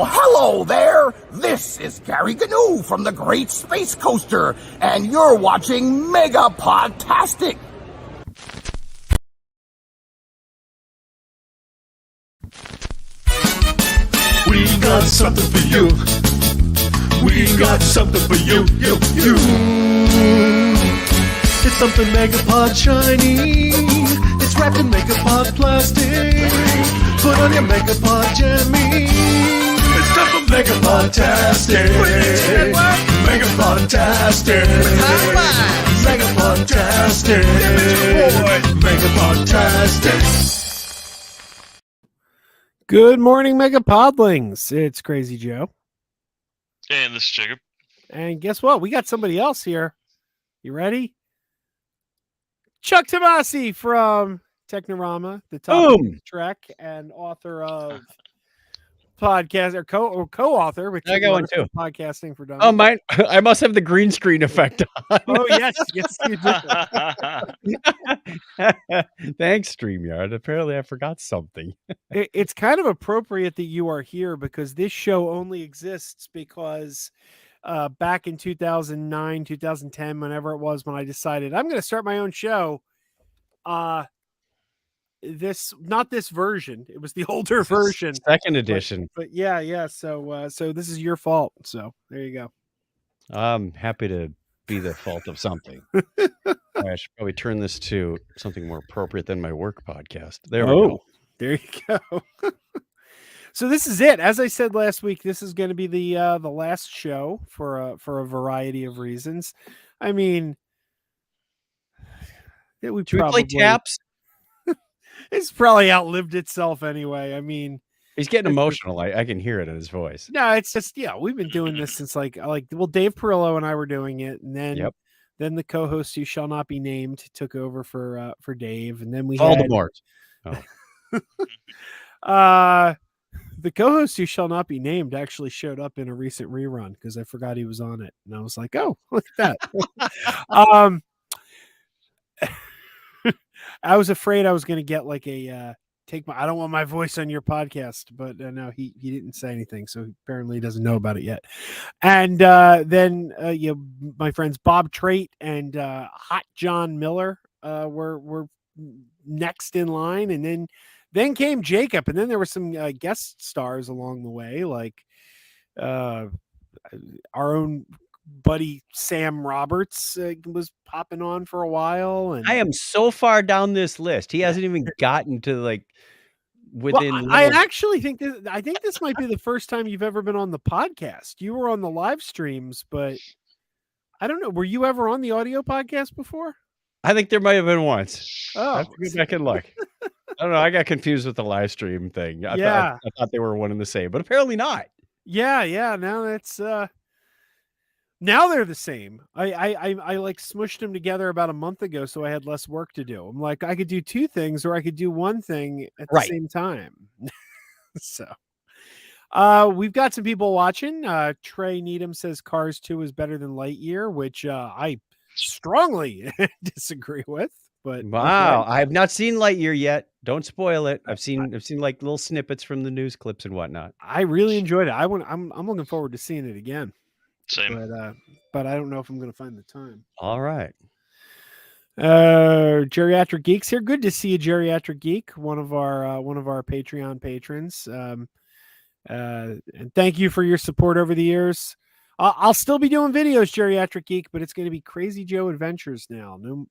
Well, hello there. This is Gary Gnu from the Great Space Coaster, and you're watching Megapodtastic. We got something for you. We got something for you. It's something Megapod shiny. It's wrapped in Megapod plastic. Put on your Megapod jammy. It's time for Megapodtastic. Megapodtastic. Megapodtastic. Megapodtastic. Good morning, Megapodlings. It's Krazy Joe. And this is Jacob. And guess what? We got somebody else here. You ready? Chuck Tomasi from Technorama, the top track and author of podcast or co-author, which I got one too. Podcasting for Dummies. Oh, mine! I must have the green screen effect on. Oh yes, you do. Thanks, StreamYard. Apparently, I forgot something. It's kind of appropriate that you are here because this show only exists because back in 2009, 2010, whenever it was, when I decided I'm going to start my own show. Not this version. It was the older version, second edition. But yeah. So this is your fault. So there you go. I'm happy to be the fault of something. I should probably turn this to something more appropriate than my work podcast. There we go. There you go. So this is it. As I said last week, this is going to be the last show for a variety of reasons. I mean, we play taps? It's probably outlived itself anyway. I mean, he's getting emotional. I can hear it in his voice. No, it's just we've been doing this since like Dave Perillo and I were doing it, and then the co-host who shall not be named took over for Dave, and then we Voldemort. The co-host who shall not be named actually showed up in a recent rerun because I forgot he was on it, and I was like, oh, look at that. I was afraid I was going to get like I don't want my voice on your podcast, but no, he didn't say anything. So apparently he doesn't know about it yet. And then my friends Bob Trait and Hot John Miller were next in line. And then came Jacob. And then there were some guest stars along the way, like our own buddy Sam Roberts was popping on for a while, and I am so far down this list. He hasn't even gotten to like within. Well, I actually think this might be the first time you've ever been on the podcast. You were on the live streams, but I don't know. Were you ever on the audio podcast before? I think there might have been once. Oh, I have to go back and look. I don't know. I got confused with the live stream thing. I thought they were one and the same, but apparently not. Yeah. Now that's now they're the same. I like smushed them together about a month ago, so I had less work to do. I'm like, I could do two things, or I could do one thing at the same time. So, we've got some people watching. Trey Needham says Cars 2 is better than Lightyear, which I strongly disagree with. But wow, I have not seen Lightyear yet. Don't spoil it. I've seen like little snippets from the news clips and whatnot. I really enjoyed it. I'm looking forward to seeing it again. Same. But I don't know if I'm going to find the time. All right. Geriatric Geeks here. Good to see you, Geriatric Geek, one of our Patreon patrons. And thank you for your support over the years. I'll still be doing videos, Geriatric Geek, but it's going to be Krazy Joe Adventures now. No,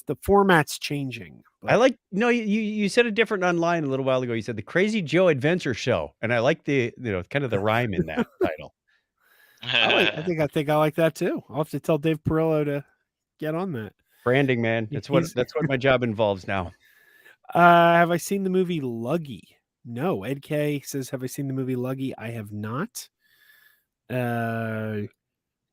the format's changing. But... I like you said a different online a little while ago. You said the Krazy Joe Adventure Show, and I like the kind of the rhyme in that title. I think I like that too. I'll have to tell Dave Perillo to get on that. Branding, man. That's what my job involves now. Have I seen the movie Luggy? No. Ed K says, have I seen the movie Luggy? I have not.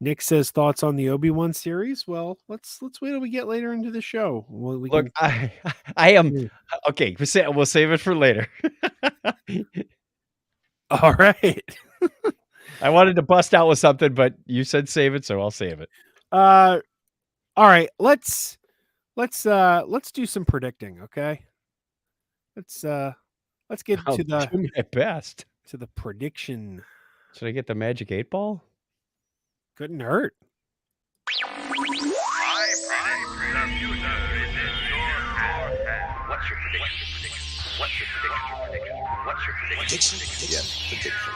Nick says thoughts on the Obi-Wan series. Well, let's wait till we get later into the show. Look, I am okay. We'll save it for later. All right. I wanted to bust out with something, but you said save it, so I'll save it. All right. Let's do some predicting, okay? Let's get to the do my best. to the prediction. Should I get the magic 8-ball? Couldn't hurt. What's your prediction? Yes, prediction.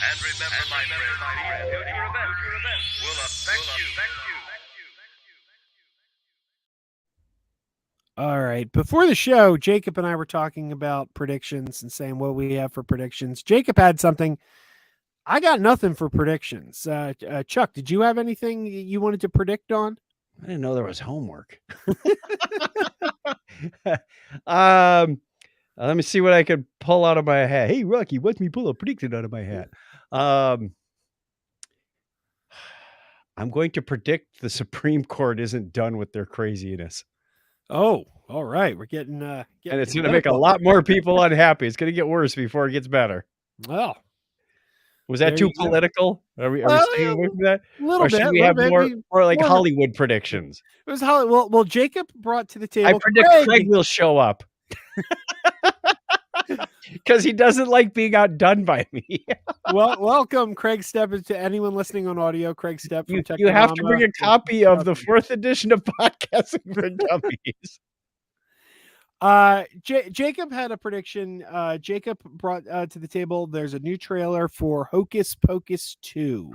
And remember, my friend, future events will affect you. All right. Before the show, Jacob and I were talking about predictions and saying what we have for predictions. Jacob had something. I got nothing for predictions. Chuck, did you have anything you wanted to predict on? I didn't know there was homework. Let me see what I could pull out of my hat. Hey, Rocky, watch me pull a prediction out of my hat. I'm going to predict the Supreme Court isn't done with their craziness. Oh, all right. We're getting and it's going to make a lot more people unhappy. It's going to get worse before it gets better. Well, was that too political? Are we staying away from that? A little or should bit. we have more like Hollywood predictions? It was Hollywood. Well, Jacob brought to the table. I predict Craig will show up. Because he doesn't like being outdone by me. Well, welcome, Craig Stepp. To anyone listening on audio, Craig Stepp from You have to bring a copy of the 4th edition of Podcasting for Dummies. Jacob had a prediction. Jacob brought to the table. There's a new trailer for Hocus Pocus 2.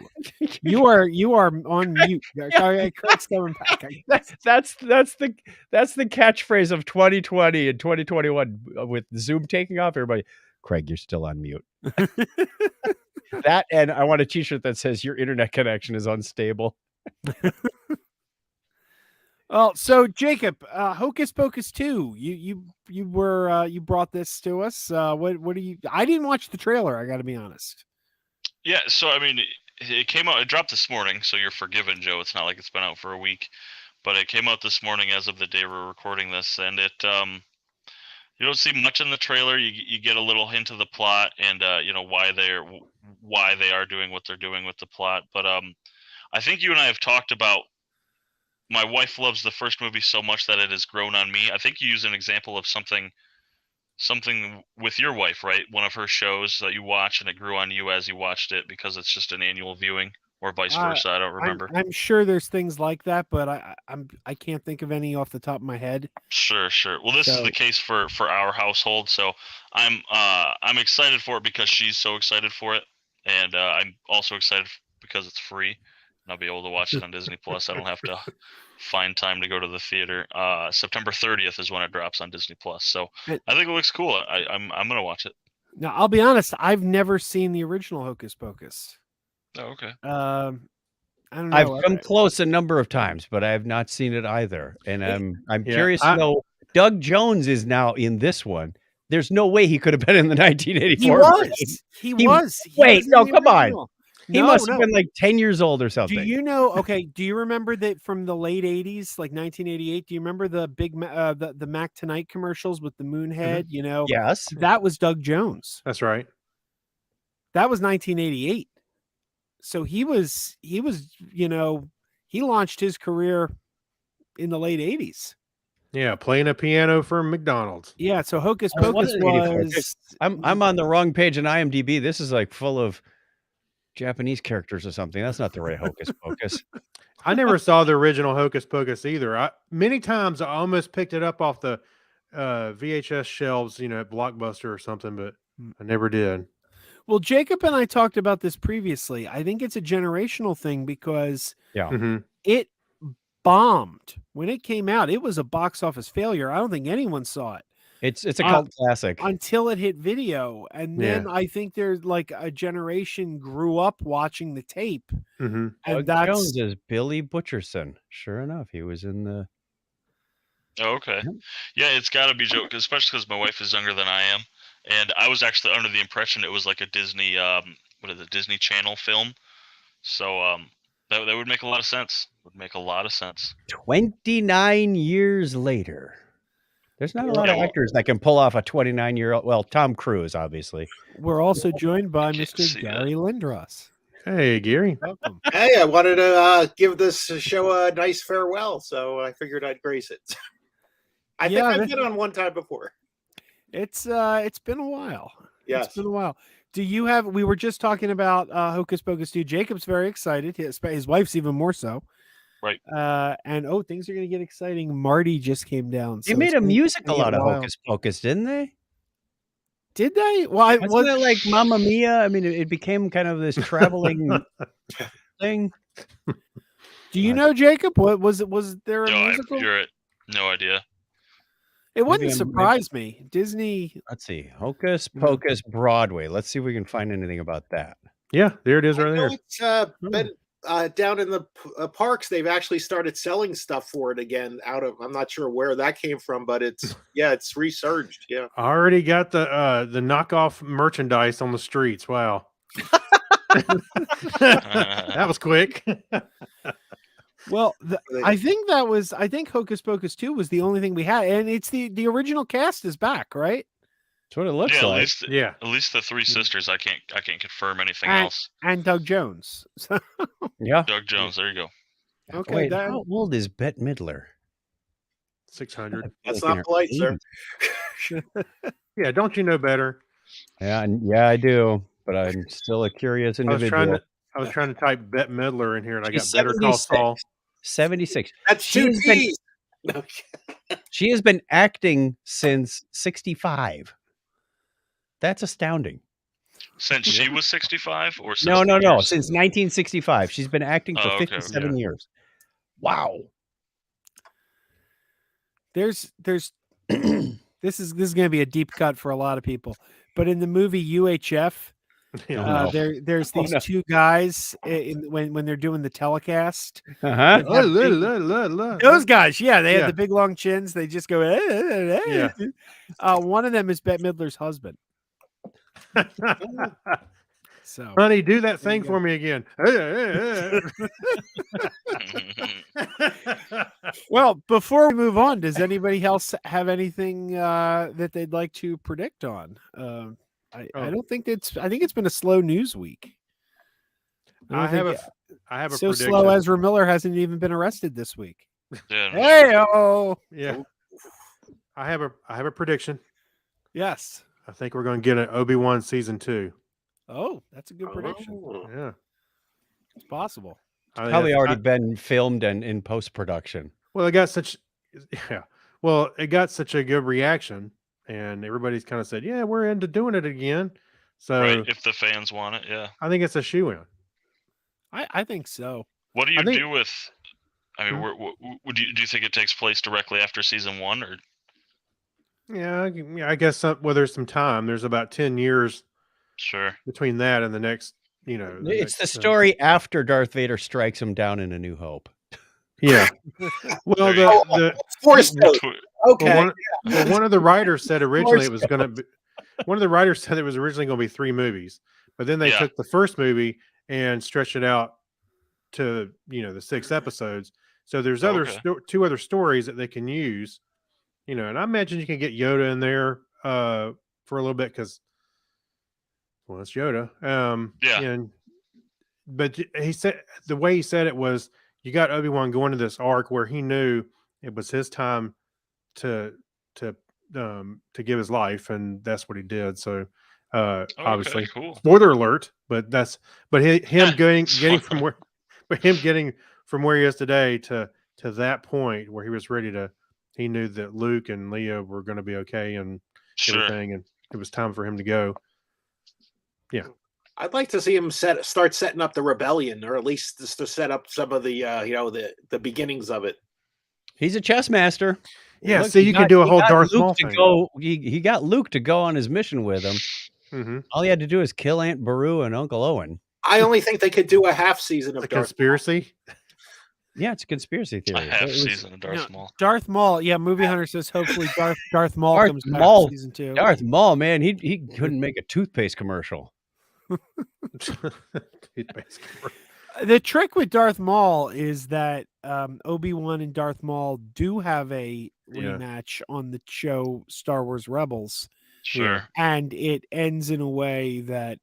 You are on mute. Craig's coming back. That's the catchphrase of 2020 and 2021 with Zoom taking off. Everybody, Craig, you're still on mute. That, and I want a T-shirt that says your internet connection is unstable. Well, so Jacob, Hocus Pocus 2, you brought this to us. What do you? I didn't watch the trailer. I got to be honest. Yeah, so I mean, it came out. It dropped this morning, so you're forgiven, Joe. It's not like it's been out for a week, but it came out this morning as of the day we're recording this, and it you don't see much in the trailer. You get a little hint of the plot and why they are doing what they're doing with the plot. But I think you and I have talked about. My wife loves the first movie so much that it has grown on me. I think you use an example of something with your wife, right? One of her shows that you watch and it grew on you as you watched it because it's just an annual viewing, or vice versa. I don't remember. I'm sure there's things like that, but I can't think of any off the top of my head. Sure. Well, this is the case for our household, so I'm excited for it because she's so excited for it, and I'm also excited because it's free. I'll be able to watch it on Disney Plus. I don't have to find time to go to the theater. September 30th is when it drops on Disney Plus. So I think it looks cool. I'm gonna watch it. Now, I'll be honest. I've never seen the original Hocus Pocus. Oh, okay. I don't know. I've come close a number of times, but I have not seen it either. And I'm curious to know. Doug Jones is now in this one. There's no way he could have been in the 1984. He was. Wait, no, come on. He must have been like 10 years old or something. Do you know? Okay. Do you remember that from the late 80s, like 1988? Do you remember the big the Mac Tonight commercials with the moon head? Mm-hmm. Yes, that was Doug Jones. That's right. That was 1988. So he was he launched his career in the late 80s. Yeah, playing a piano for McDonald's. Yeah. So Hocus Pocus was. I'm on the wrong page in IMDb. This is like full of Japanese characters or something. That's not the right Hocus Pocus. I never saw the original Hocus Pocus either. Many times I almost picked it up off the VHS shelves, at Blockbuster or something, but I never did. Well, Jacob and I talked about this previously. I think it's a generational thing because it bombed. When it came out, it was a box office failure. I don't think anyone saw it. It's a cult classic until it hit video, and then I think there's like a generation grew up watching the tape, and Doug Jones is Billy Butcherson. Sure enough, he was in the. Oh, okay, yeah, it's got to be Joe, especially because my wife is younger than I am, and I was actually under the impression it was like a Disney, Disney Channel film, so that would make a lot of sense. 29 years later. There's not a lot of actors that can pull off a 29-year-old. Well, Tom Cruise, obviously. We're also joined by Mr. Gary Lindros. Hey, Gary. Welcome. Hey, I wanted to give this show a nice farewell, so I figured I'd grace it. I think I've been on one time before. It's been a while. Yes. It's been a while. Do you have? We were just talking about Hocus Pocus 2. Jacob's very excited. His wife's even more so. Right. And things are going to get exciting. Marty just came down. They so made it's a gonna musical get out of wild. Hocus Pocus, didn't they? Did they? Well, Wasn't it like Mamma Mia? I mean, it became kind of this traveling thing. Do you know, Jacob? What was it? Was there a No, musical? you're right. No idea. It wouldn't Maybe I'm- surprise me. Disney. Let's see. Hocus Pocus Broadway. Let's see if we can find anything about that. Yeah, there it is right I know there. it's been down in the parks. They've actually started selling stuff for it again. I'm not sure where that came from, but it's resurged. Yeah. I already got the knockoff merchandise on the streets. Wow. That was quick. Well, I think Hocus Pocus 2 was the only thing we had, and it's the original cast is back, right? That's what it looks Yeah, like. at least the three sisters. I can't confirm anything And- else. And Doug Jones. So, Yeah. Doug Jones. There you go. okay, Wait, that- how old is Bette Midler? 600. That's Like in not her polite, sir. 80s. Yeah, don't you know better? Yeah, I do, but I'm still a curious I was individual. trying to type Bette Midler in here, and I got She's Better Call 76. Saul. 76. That's She two has been- T's. She has been acting since 65. That's astounding. Since she was 65, or since No. the years? Since 1965. She's been acting for Oh, okay, 57 years. Wow. there's this is going to be a deep cut for a lot of people, but in the movie UHF, no. there's Oh, these no. two guys when they're doing the telecast. Uh-huh. They have big- Those guys, yeah, they Yeah. have the big long chins. They just go. Yeah. One of them is Bette Midler's husband. So Honey, do that thing you for me again. well, before we move on, does anybody else have anything that they'd like to predict on? I don't think I think it's been a slow news week. I have a so prediction. slow. Ezra Miller hasn't even been arrested this week. Yeah, no Hey, shit. oh, Yeah. I have a prediction. yes. I think we're going to get an Obi-Wan season 2. Oh, that's a good prediction. Yeah. It's possible. I think Probably that's- already been filmed and in post-production. Well, it got such a good reaction, and everybody's kind of said, "Yeah, we're into doing it again." So Right, if the fans want it, yeah. I think it's a shoe-in. I think so. What do you I think- do with? I mean, do you think it takes place directly after season 1, or? Yeah, I guess well, there's some time. There's about 10 years Sure. between that and the next. It's the story after Darth Vader strikes him down in A New Hope. Yeah. Well, There you the Force Ghost. Tw- Okay. one of the writers said originally it Force was going to be. One of the writers said it was originally going to be 3 movies, but then they Yeah. took the first movie and stretched it out to the 6 episodes. So there's Okay. 2 other stories that they can use, and I imagine you can get Yoda in there for a little bit because, well, it's Yoda. Yeah. But he said the way he said it was you got Obi-Wan going to this arc where he knew it was his time to give his life, and that's what he did. So obviously, Okay, cool. spoiler alert, but him getting from where he is today to that point where he was ready to, he knew that Luke and Leia were going to be okay and Sure. everything, and it was time for him to go. Yeah. I'd like to see him start setting up the rebellion, or at least just to set up some of the the beginnings of it. He's a chess master. Yeah, Look, so he you could got- do a he whole got Darth Luke Maul to thing. go. He got Luke to go on his mission with him. Mm-hmm. All he had to do is kill Aunt Beru and Uncle Owen. I only think they could do a half season of The Darth. conspiracy. Yeah, it's a conspiracy A theory. half It was- season of Darth Maul. Darth Maul. Yeah, Movie Hunter says hopefully Darth Maul Darth comes back Maul. for season 2. Darth Maul, man, he couldn't make a toothpaste commercial. The trick with Darth Maul is that Obi-Wan and Darth Maul do have a rematch on the show Star Wars Rebels, Sure. and it ends in a way that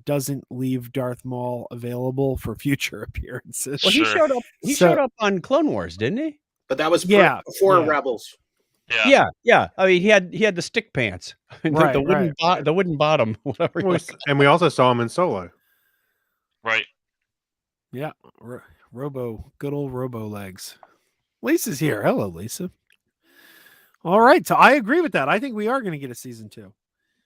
doesn't leave Darth Maul available for future appearances. Well, he Sure. showed up. He So- showed up on Clone Wars, didn't he? But that was Yeah, before yeah. Rebels. Yeah. I mean, he had the stick pants, Right, the wooden bottom, whatever. And we also saw him in Solo. Right. Yeah, good old Robo legs. Lisa's here. Hello, Lisa. All right, so I agree with that. I think we are going to get a season 2.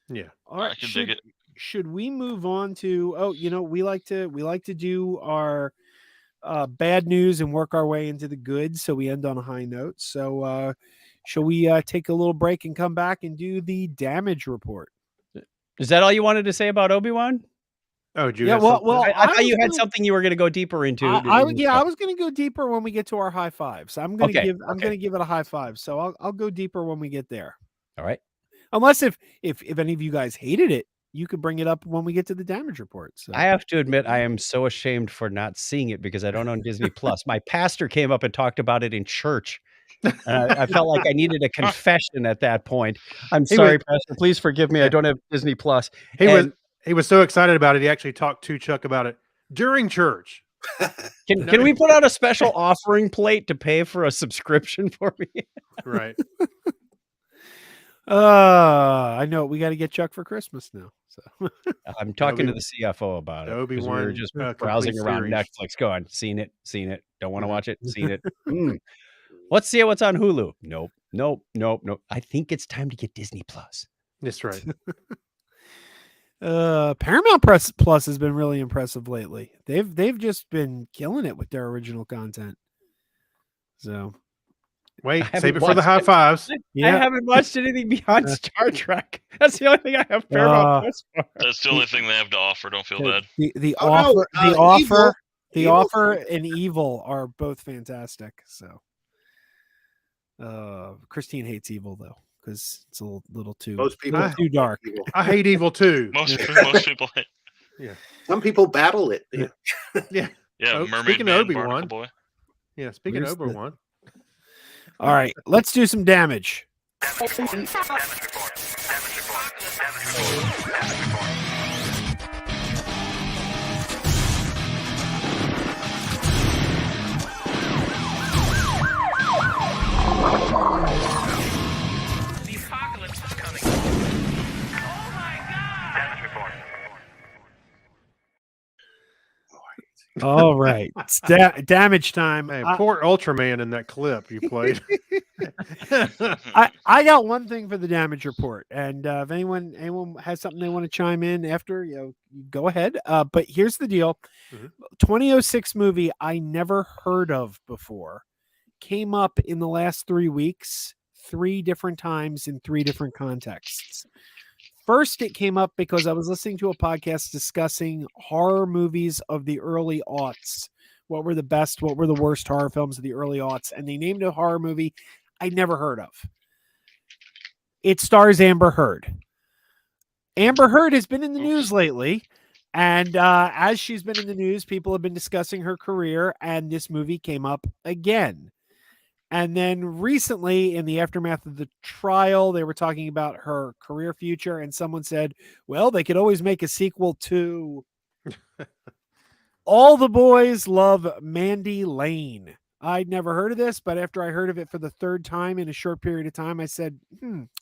Yeah. All right. I can dig it. Should we move on to? Oh, we like to do our bad news and work our way into the good, so we end on a high note. So, shall we take a little break and come back and do the damage report? Is that all you wanted to say about Obi-Wan? Oh, do you Yeah, have well, something? I thought you had something you were going to go deeper into. I was going to go deeper when we get to our high fives. I'm going to Okay, give it a high five. So I'll go deeper when we get there. All right. Unless if any of you guys hated it, you could bring it up when we get to the damage report. So I have to admit, I am so ashamed for not seeing it because I don't own Disney Plus. My pastor came up and talked about it in church. I felt like I needed a confession at that point. I'm sorry, Pastor. Please forgive me. I don't have Disney Plus. He was so excited about it. He actually talked to Chuck about it during church. Can we put out a special offering plate to pay for a subscription for me? Right. I know we got to get Chuck for Christmas now. So I'm talking to the CFO about it. Obi-Wan, we were just browsing around Netflix, going, seen it. Don't want to watch it. Seen it. Let's see what's on Hulu. Nope. I think it's time to get Disney Plus. That's right. Paramount Plus has been really impressive lately. They've just been killing it with their original content. So wait, save it for the high fives. I haven't watched anything beyond Star Trek. That's the only thing I have Paramount Plus for. That's the only thing they have to offer. Don't feel bad. The Evil. offer and Evil are both fantastic. So Christine hates Evil though, because it's a little too too dark. I hate Evil too. Most people hate. Yeah. Some people battle it. Yeah. Yeah, Oh, Mermaid speaking Man, of Obi-Wan. Barnacle Boy. Yeah, speaking of Obi-Wan. All right, let's do some damage. The apocalypse is coming. Oh my god! Damage report. All right, it's damage time. Hey, poor Ultraman in that clip you played. I got one thing for the damage report, and if anyone has something they want to chime in after, go ahead. But here's the deal: 2006 movie I never heard of before came up in the last 3 weeks, 3 different times in 3 different contexts. First, it came up because I was listening to a podcast discussing horror movies of the early aughts. What were the best, what were the worst horror films of the early aughts? And they named a horror movie I'd never heard of. It stars Amber Heard. Amber Heard has been in the news lately. And as she's been in the news, people have been discussing her career, and this movie came up again. And then recently, in the aftermath of the trial, they were talking about her career future, and someone said, well, they could always make a sequel to All the Boys Love Mandy Lane. I'd never heard of this, but after I heard of it for the 3rd time in a short period of time, I said,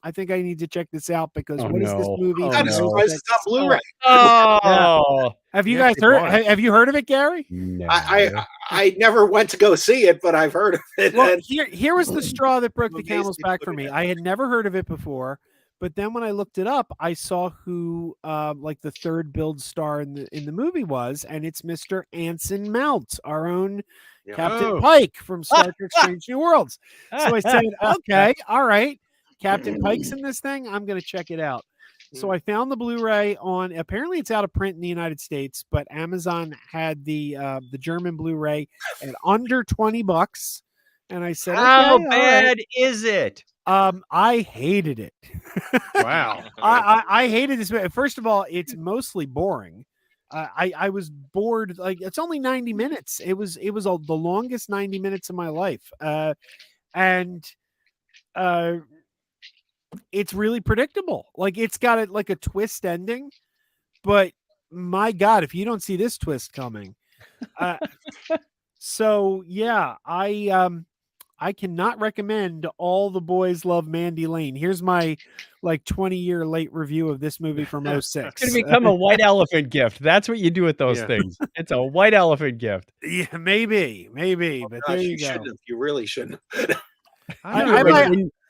I think I need to check this out because what is this movie? I'm surprised it's on Blu-ray. Oh, have you guys heard? Have you heard of it, Gary? no. I never went to go see it, but I've heard of it. Well, and here was the straw that broke the camel's back for me. I had never heard of it before, but then when I looked it up, I saw who like the 3rd build star in the movie was, and it's Mr. Anson Mount, our own Captain Pike from Star Trek Strange New Worlds. So I said, okay, all right, Captain Pike's in this thing. I'm going to check it out. So I found the Blu-ray on. Apparently, it's out of print in the United States, but Amazon had the German Blu-ray at under $20, and I said, How okay, bad is it? I hated it. Wow. I hated this. First of all, it's mostly boring. I was bored. Like, it's only 90 minutes. It was the longest 90 minutes of my life. And it's really predictable. Like, it's got a twist ending, but my God, if you don't see this twist coming. So yeah, I I cannot recommend All the Boys Love Mandy Lane. Here's my 20-year late review of this movie from 06. It's going to become a white elephant gift. That's what you do with those things. It's a white elephant gift. Yeah, maybe. But there you go. Shouldn't. You really shouldn't.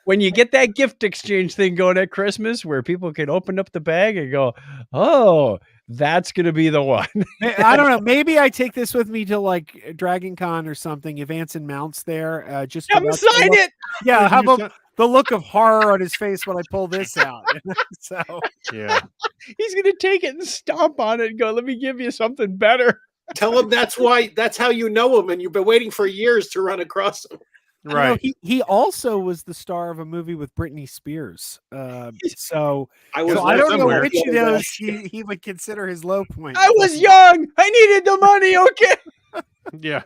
When you get that gift exchange thing going at Christmas where people can open up the bag and go, oh, that's going to be the one. I don't know. Maybe I take this with me to like Dragon Con or something. If Anson Mounts there, just come sign it. Yeah. How about the look of horror on his face when I pull this out? So yeah, he's going to take it and stomp on it and go, let me give you something better. Tell him that's how you know him, and you've been waiting for years to run across him. Right. He also was the star of a movie with Britney Spears. So I don't know which of those he would consider his low point. I was young. I needed the money. Okay. Yeah.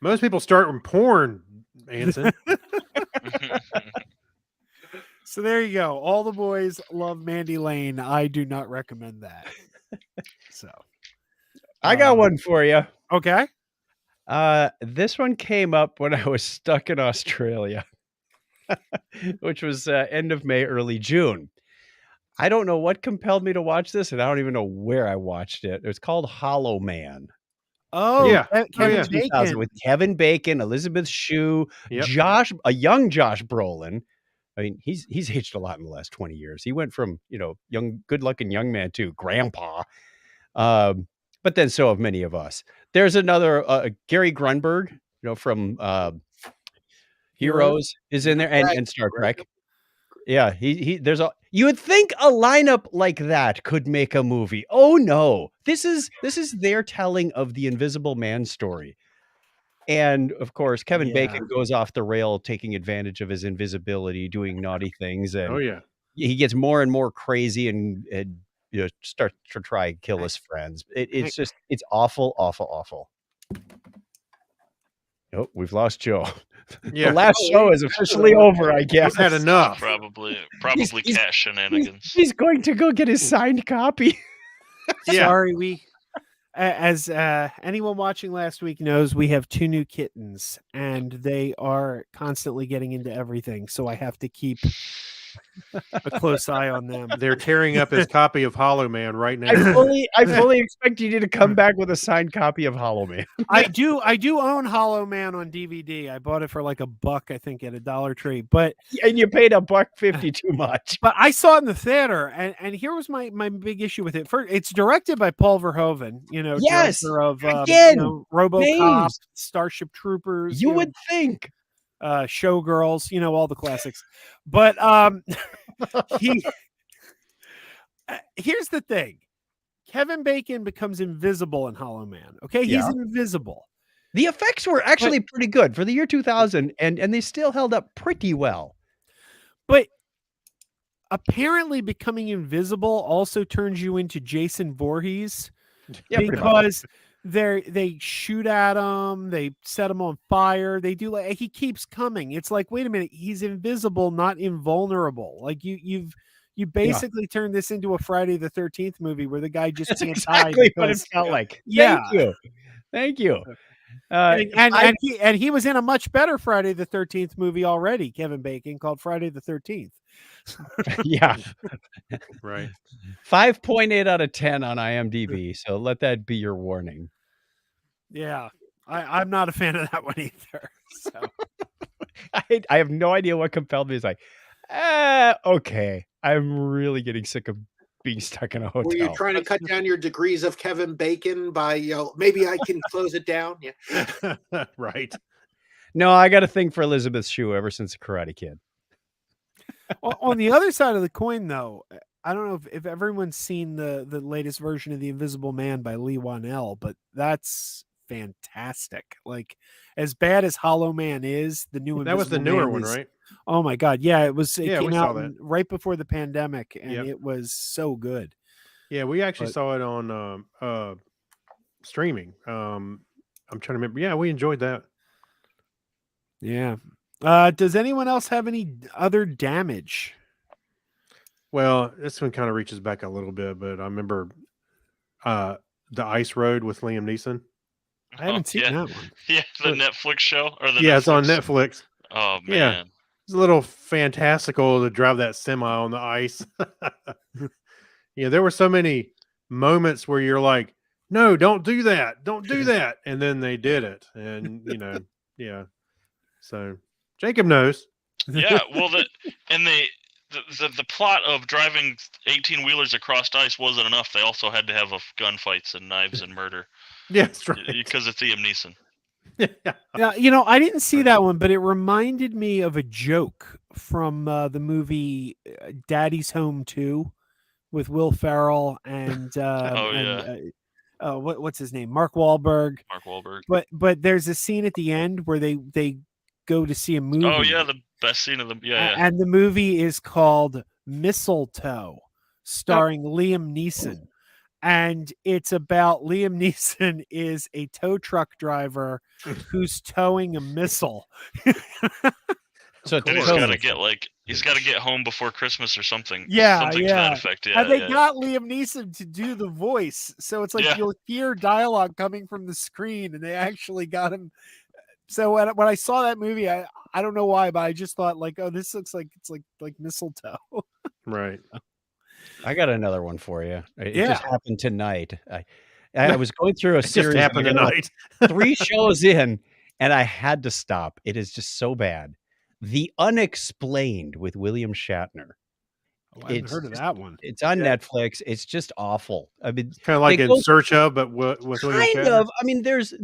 Most people start with porn, Anson. So there you go. All the Boys Love Mandy Lane. I do not recommend that. So I got one for you. Okay. This one came up when I was stuck in Australia, which was end of May, early June. I don't know what compelled me to watch this, and I don't even know where I watched it. It was called Hollow Man. Oh, yeah. Kevin Bacon. With Kevin Bacon, Elizabeth Shue, Yep. a young Josh Brolin. I mean, he's aged a lot in the last 20 years. He went from, young, good-looking young man to grandpa. But then so have many of us. There's another Gary Grunberg, from Heroes is in there and Star Trek. Yeah, you would think a lineup like that could make a movie. Oh no. This is their telling of the Invisible Man story. And of course, Kevin Bacon goes off the rail, taking advantage of his invisibility, doing naughty things, and he gets more and more crazy and start to try and kill his friends. It's awful, awful, awful. Oh, we've lost Joe. Yeah. The last show is officially over, I guess. He's had enough. Probably cash shenanigans. He's going to go get his signed copy. Sorry, as anyone watching last week knows, we have 2 new kittens, and they are constantly getting into everything. So I have to keep a close eye on them. They're tearing up his copy of Hollow Man right now. I fully expect you to come back with a signed copy of Hollow Man. I do own Hollow Man on DVD. I bought it for like $1, I think, at a Dollar Tree. But and you paid $1.50 too much. But I saw it in the theater, and here was my big issue with it. First, it's directed by Paul Verhoeven, yes, director of RoboCop, names. Starship Troopers. You would think. Showgirls, all the classics. But here's the thing. Kevin Bacon becomes invisible in Hollow Man. Okay, he's invisible. The effects were actually pretty good for the year 2000, and they still held up pretty well. But apparently becoming invisible also turns you into Jason Voorhees, because they shoot at him, they set him on fire, they do he keeps coming. It's like, wait a minute, he's invisible, not invulnerable. Like you basically turned this into a Friday the 13th movie where the guy just can't hide. Exactly what it felt like. Thank you. And he was in a much better Friday the 13th movie already, Kevin Bacon, called Friday the 13th. Yeah. Right. 5.8 out of 10 on IMDb. So let that be your warning. Yeah. I'm not a fan of that one either. So I have no idea what compelled me. It's like, okay. I'm really getting sick of being stuck in a hotel. Were you trying to cut down your degrees of Kevin Bacon by, maybe I can close it down? Yeah. Right. No, I got a thing for Elizabeth Shue ever since Karate Kid. On the other side of the coin, though, I don't know if everyone's seen the latest version of The Invisible Man by Lee Wanell, but that's fantastic. Like, as bad as Hollow Man is, the new that was the newer one, right? Oh my God, yeah, it was. It came we out saw that right before the pandemic, and it was so good. Yeah, we actually saw it on streaming. I'm trying to remember. Yeah, we enjoyed that. Yeah. Does anyone else have any other damage? Well, this one kind of reaches back a little bit, but I remember The Ice Road with Liam Neeson. I haven't seen that one. Yeah, the Netflix show or the it's on Netflix. Oh Yeah. man. It's a little fantastical to drive that semi on the ice. Yeah, there were so many moments where you're like, no, don't do that. Don't do that. And then they did it. And, yeah. So Jacob knows. Yeah, well, the plot of driving 18-wheelers across ice wasn't enough. They also had to have gunfights and knives and murder. Yeah, that's right. Because it's Liam Neeson. Yeah, I didn't see that one, but it reminded me of a joke from the movie Daddy's Home 2 with Will Ferrell and what's his name? Mark Wahlberg. Mark Wahlberg. But there's a scene at the end where they go to see a movie. Oh yeah, the best scene of the And the movie is called Mistletoe, starring Liam Neeson. And it's about Liam Neeson is a tow truck driver who's towing a missile. So and he's got to get home before Christmas or something. Yeah, something to that effect. Yeah, and they got Liam Neeson to do the voice, so it's like you'll hear dialogue coming from the screen, and they actually got him. So when I saw that movie, I don't know why, but I just thought like, oh, this looks like it's like mistletoe. Right. I got another one for you. It just happened tonight. I was going through a series. Just happened tonight. 3 shows in, and I had to stop. It is just so bad. The Unexplained with William Shatner. Oh, I haven't heard of that one. It's on Netflix. It's just awful. I mean, kind of like In Search of, but with William Shatner. I mean, there's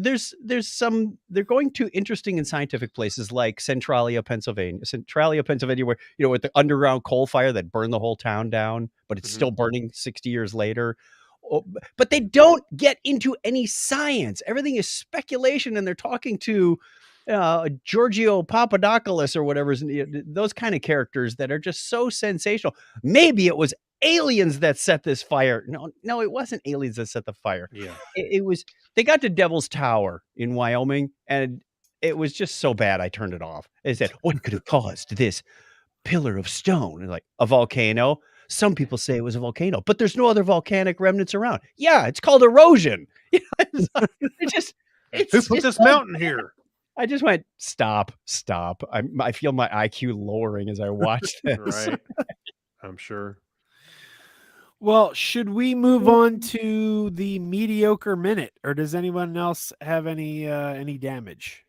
some. They're going to interesting and scientific places like Centralia, Pennsylvania, where with the underground coal fire that burned the whole town down, but it's still burning 60 years later. But they don't get into any science. Everything is speculation, and they're talking to Giorgio Papadopoulos or whatever, those kind of characters that are just so sensational. Maybe it was aliens that set this fire. No, it wasn't aliens that set the fire. Yeah, it was. They got to Devil's Tower in Wyoming, and it was just so bad I turned it off. They said, "What could have caused this pillar of stone?" And like, a volcano. Some people say it was a volcano, but there's no other volcanic remnants around. Yeah, it's called erosion. Who put this mountain here? I just went, stop. I feel my IQ lowering as I watch this. Right. I'm sure. Well, should we move on to the mediocre minute, or does anyone else have any damage?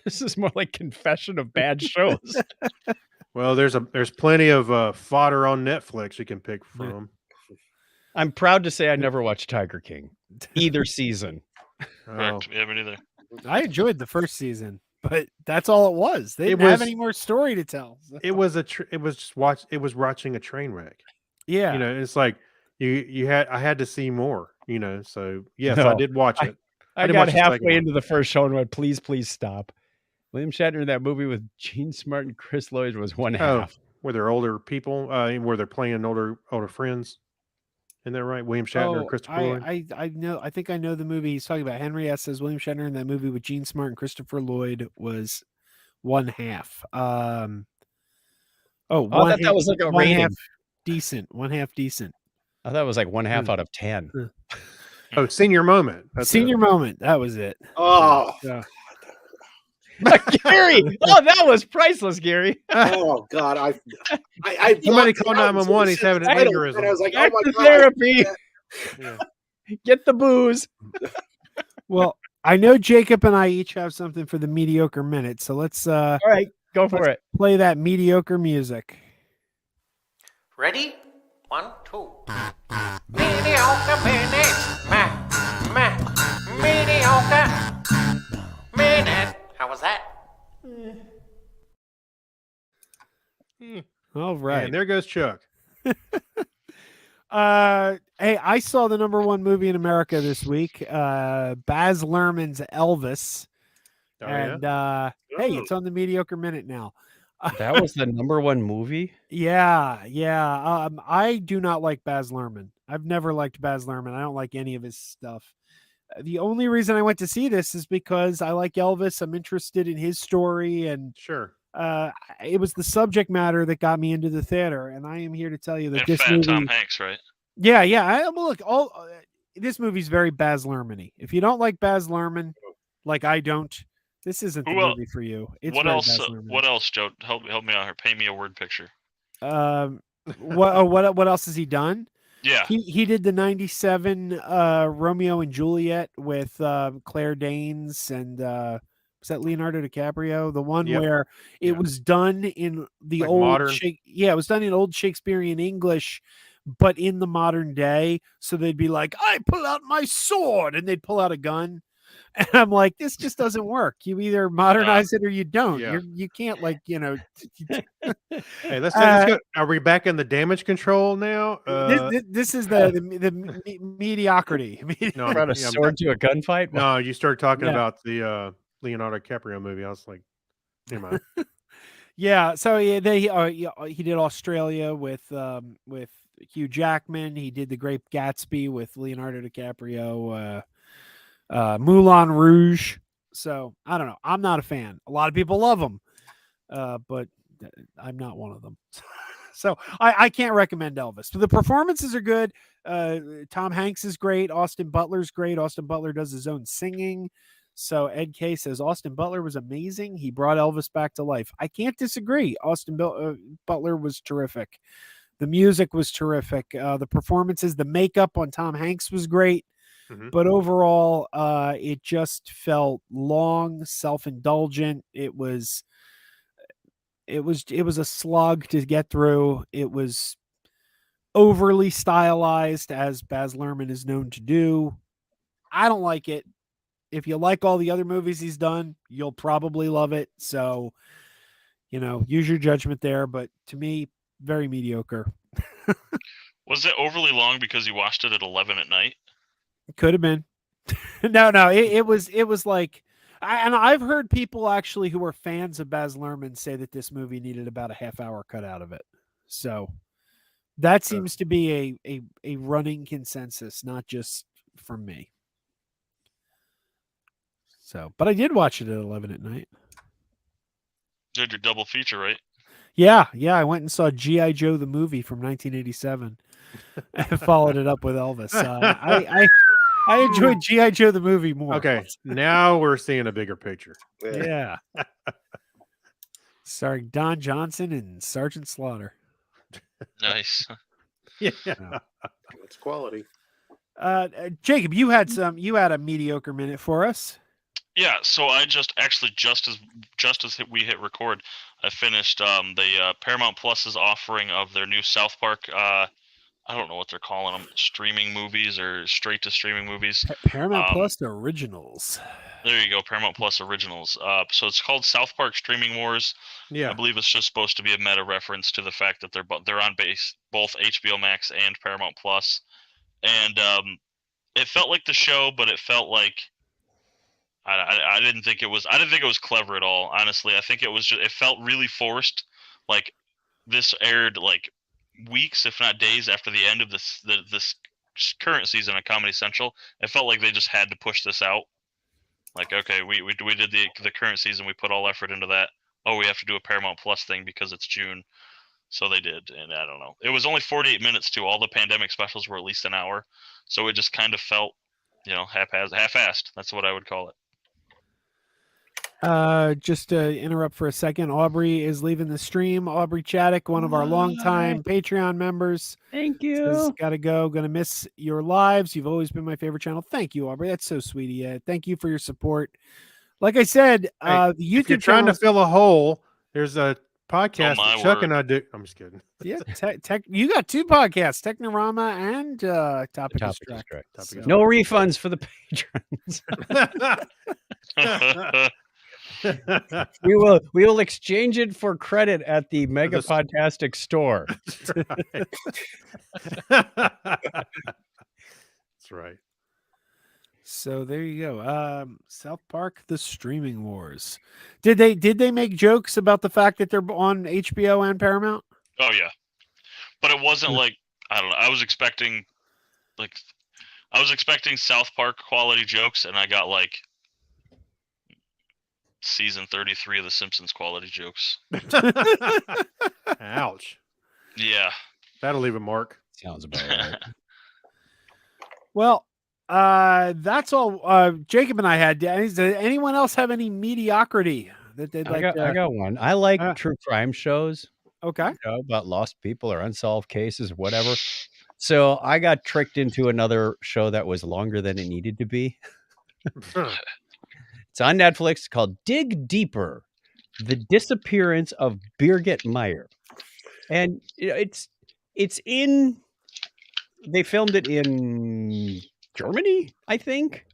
This is more like confession of bad shows. Well, there's plenty of fodder on Netflix you can pick from. I'm proud to say I never watched Tiger King either season. Correct. Yeah, me neither. I enjoyed the first season, but that's all it was. They didn't have any more story to tell. So. It was watching a train wreck. Yeah, it's like I had to see more. So yes, I did watch it. I got halfway into the first show and went, please stop. William Shatner in that movie with Gene Smart and Chris Lloyd was one half. Were there older people? Were they playing older friends? Isn't that right? William Shatner and Christopher Lloyd? I know. I think I know the movie he's talking about. Henry S. says William Shatner in that movie with Gene Smart and Christopher Lloyd was one half. That was like a rating. One half decent. I thought it was like 1/2 out of 10. Oh, senior moment. Senior moment. That was it. Oh. Yeah. Gary! Oh, that was priceless, Gary. Oh God! I somebody call 911. He's having an aneurysm. And I was like, Back oh my to God. therapy. Yeah. Get the booze. Well, I know Jacob and I each have something for the mediocre minute, so let's all right, go for it. Play that mediocre music. Ready? 1, 2. Mediocre minute. Mediocre minute. How was that? All right. And there goes Chuck. Hey, I saw the #1 movie in America this week. Baz Luhrmann's Elvis. Oh, and hey, it's on the mediocre minute now. That was the #1 movie? Yeah. I do not like Baz Luhrmann. I've never liked Baz Luhrmann. I don't like any of his stuff. The only reason I went to see this is because I like Elvis. I'm interested in his story, and sure, it was the subject matter that got me into the theater. And I am here to tell you that and this fat movie, Tom Hanks, right? Yeah. Look, this movie's very Baz Luhrmann-y. If you don't like Baz Luhrmann, like I don't, This isn't the Who el- movie for you. It's What very else? Baz Luhrmann. What else, Joe? Help me out here. Paint me a word picture. What else has he done? Yeah. He did the 97 Romeo and Juliet with Claire Danes and was that Leonardo DiCaprio? The one Yep. where it Yeah. was done in the Like old modern? it was done in old Shakespearean English, but in the modern day. So they'd be like, I pull out my sword, and they'd pull out a gun. And I'm like, this just doesn't work. You either modernize it or you don't. Yeah. You can't Hey, let's go. Are we back in the damage control now? this is the mediocrity. No, Brought a sword to a gunfight. No, you started talking Yeah. about the Leonardo DiCaprio movie. I was like, never mind. Yeah, so he did Australia with Hugh Jackman. He did The Great Gatsby with Leonardo DiCaprio. Moulin Rouge. So I don't know. I'm not a fan. A lot of people love him, but I'm not one of them. So I can't recommend Elvis. But the performances are good. Tom Hanks is great. Austin Butler's great. Austin Butler does his own singing. So Ed Kay says Austin Butler was amazing. He brought Elvis back to life. I can't disagree. Austin Butler was terrific. The music was terrific. The performances, the makeup on Tom Hanks was great. Mhm. But overall, it just felt long, self-indulgent. It was a slog to get through. It was overly stylized, as Baz Luhrmann is known to do. I don't like it. If you like all the other movies he's done, you'll probably love it. So, use your judgment there. But to me, very mediocre. Was it overly long because you watched it at 11 at night? Could have been. No, it was like, and I've heard people actually who are fans of Baz Luhrmann say that this movie needed about a half hour cut out of it. So that seems to be a running consensus, not just from me. So, but I did watch it at 11 at night. Did your double feature, right? Yeah. I went and saw G.I. Joe the movie from 1987 and followed it up with Elvis. I enjoyed G.I. Joe the movie more. Okay, now we're seeing a bigger picture. Yeah. Starring Don Johnson and Sergeant Slaughter. Nice. Yeah. It's quality. Jacob, you had a mediocre minute for us. Yeah, so I just as we hit record, I finished the Paramount Plus's offering of their new South Park. I don't know what they're calling them, streaming movies or straight to streaming movies. Paramount Plus Originals. There you go, Paramount Plus Originals. So it's called South Park Streaming Wars. Yeah. I believe it's just supposed to be a meta reference to the fact that they're on both HBO Max and Paramount Plus, and it felt like the show, but it felt like I didn't think it was clever at all. Honestly, I think it felt really forced. Like this aired like weeks, if not days, after the end of this current season of Comedy Central. It felt like they just had to push this out. Like, okay, we did the current season, we put all effort into that. Oh, we have to do a Paramount Plus thing because it's June. So they did, and I don't know. It was only 48 minutes too. All the pandemic specials were at least an hour. So it just kind of felt, half-assed. That's what I would call it. Just to interrupt for a second, Aubrey is leaving the stream. Aubrey Chaddock, one of our longtime Patreon members. Thank you. Gotta go. Gonna miss your lives. You've always been my favorite channel. Thank you, Aubrey. That's so sweet of you. Thank you for your support. Like I said, the YouTube if you're trying to fill a hole, there's a podcast that Chuck and I do. I'm just kidding. Yeah, you got two podcasts, Technorama and Topic is Correct. No refunds for the patrons. We will exchange it for credit at the Megapodtastic store. That's right. So there you go. South Park: The Streaming Wars. Did they make jokes about the fact that they're on HBO and Paramount? Oh yeah, but it wasn't like, I don't know. I was expecting South Park quality jokes, and I got like season 33 of The Simpsons quality jokes. Ouch. Yeah, that'll leave a mark. Sounds about right. Well, That's all. Jacob and I had. Does anyone else have any mediocrity that they'd like? I got one. I like uh, true crime shows, Okay. about lost people or unsolved cases, whatever. So I got tricked into another show that was longer than it needed to be. It's on Netflix called Dig Deeper: The Disappearance of Birgit Meyer. And it's in, they filmed it in Germany, I think.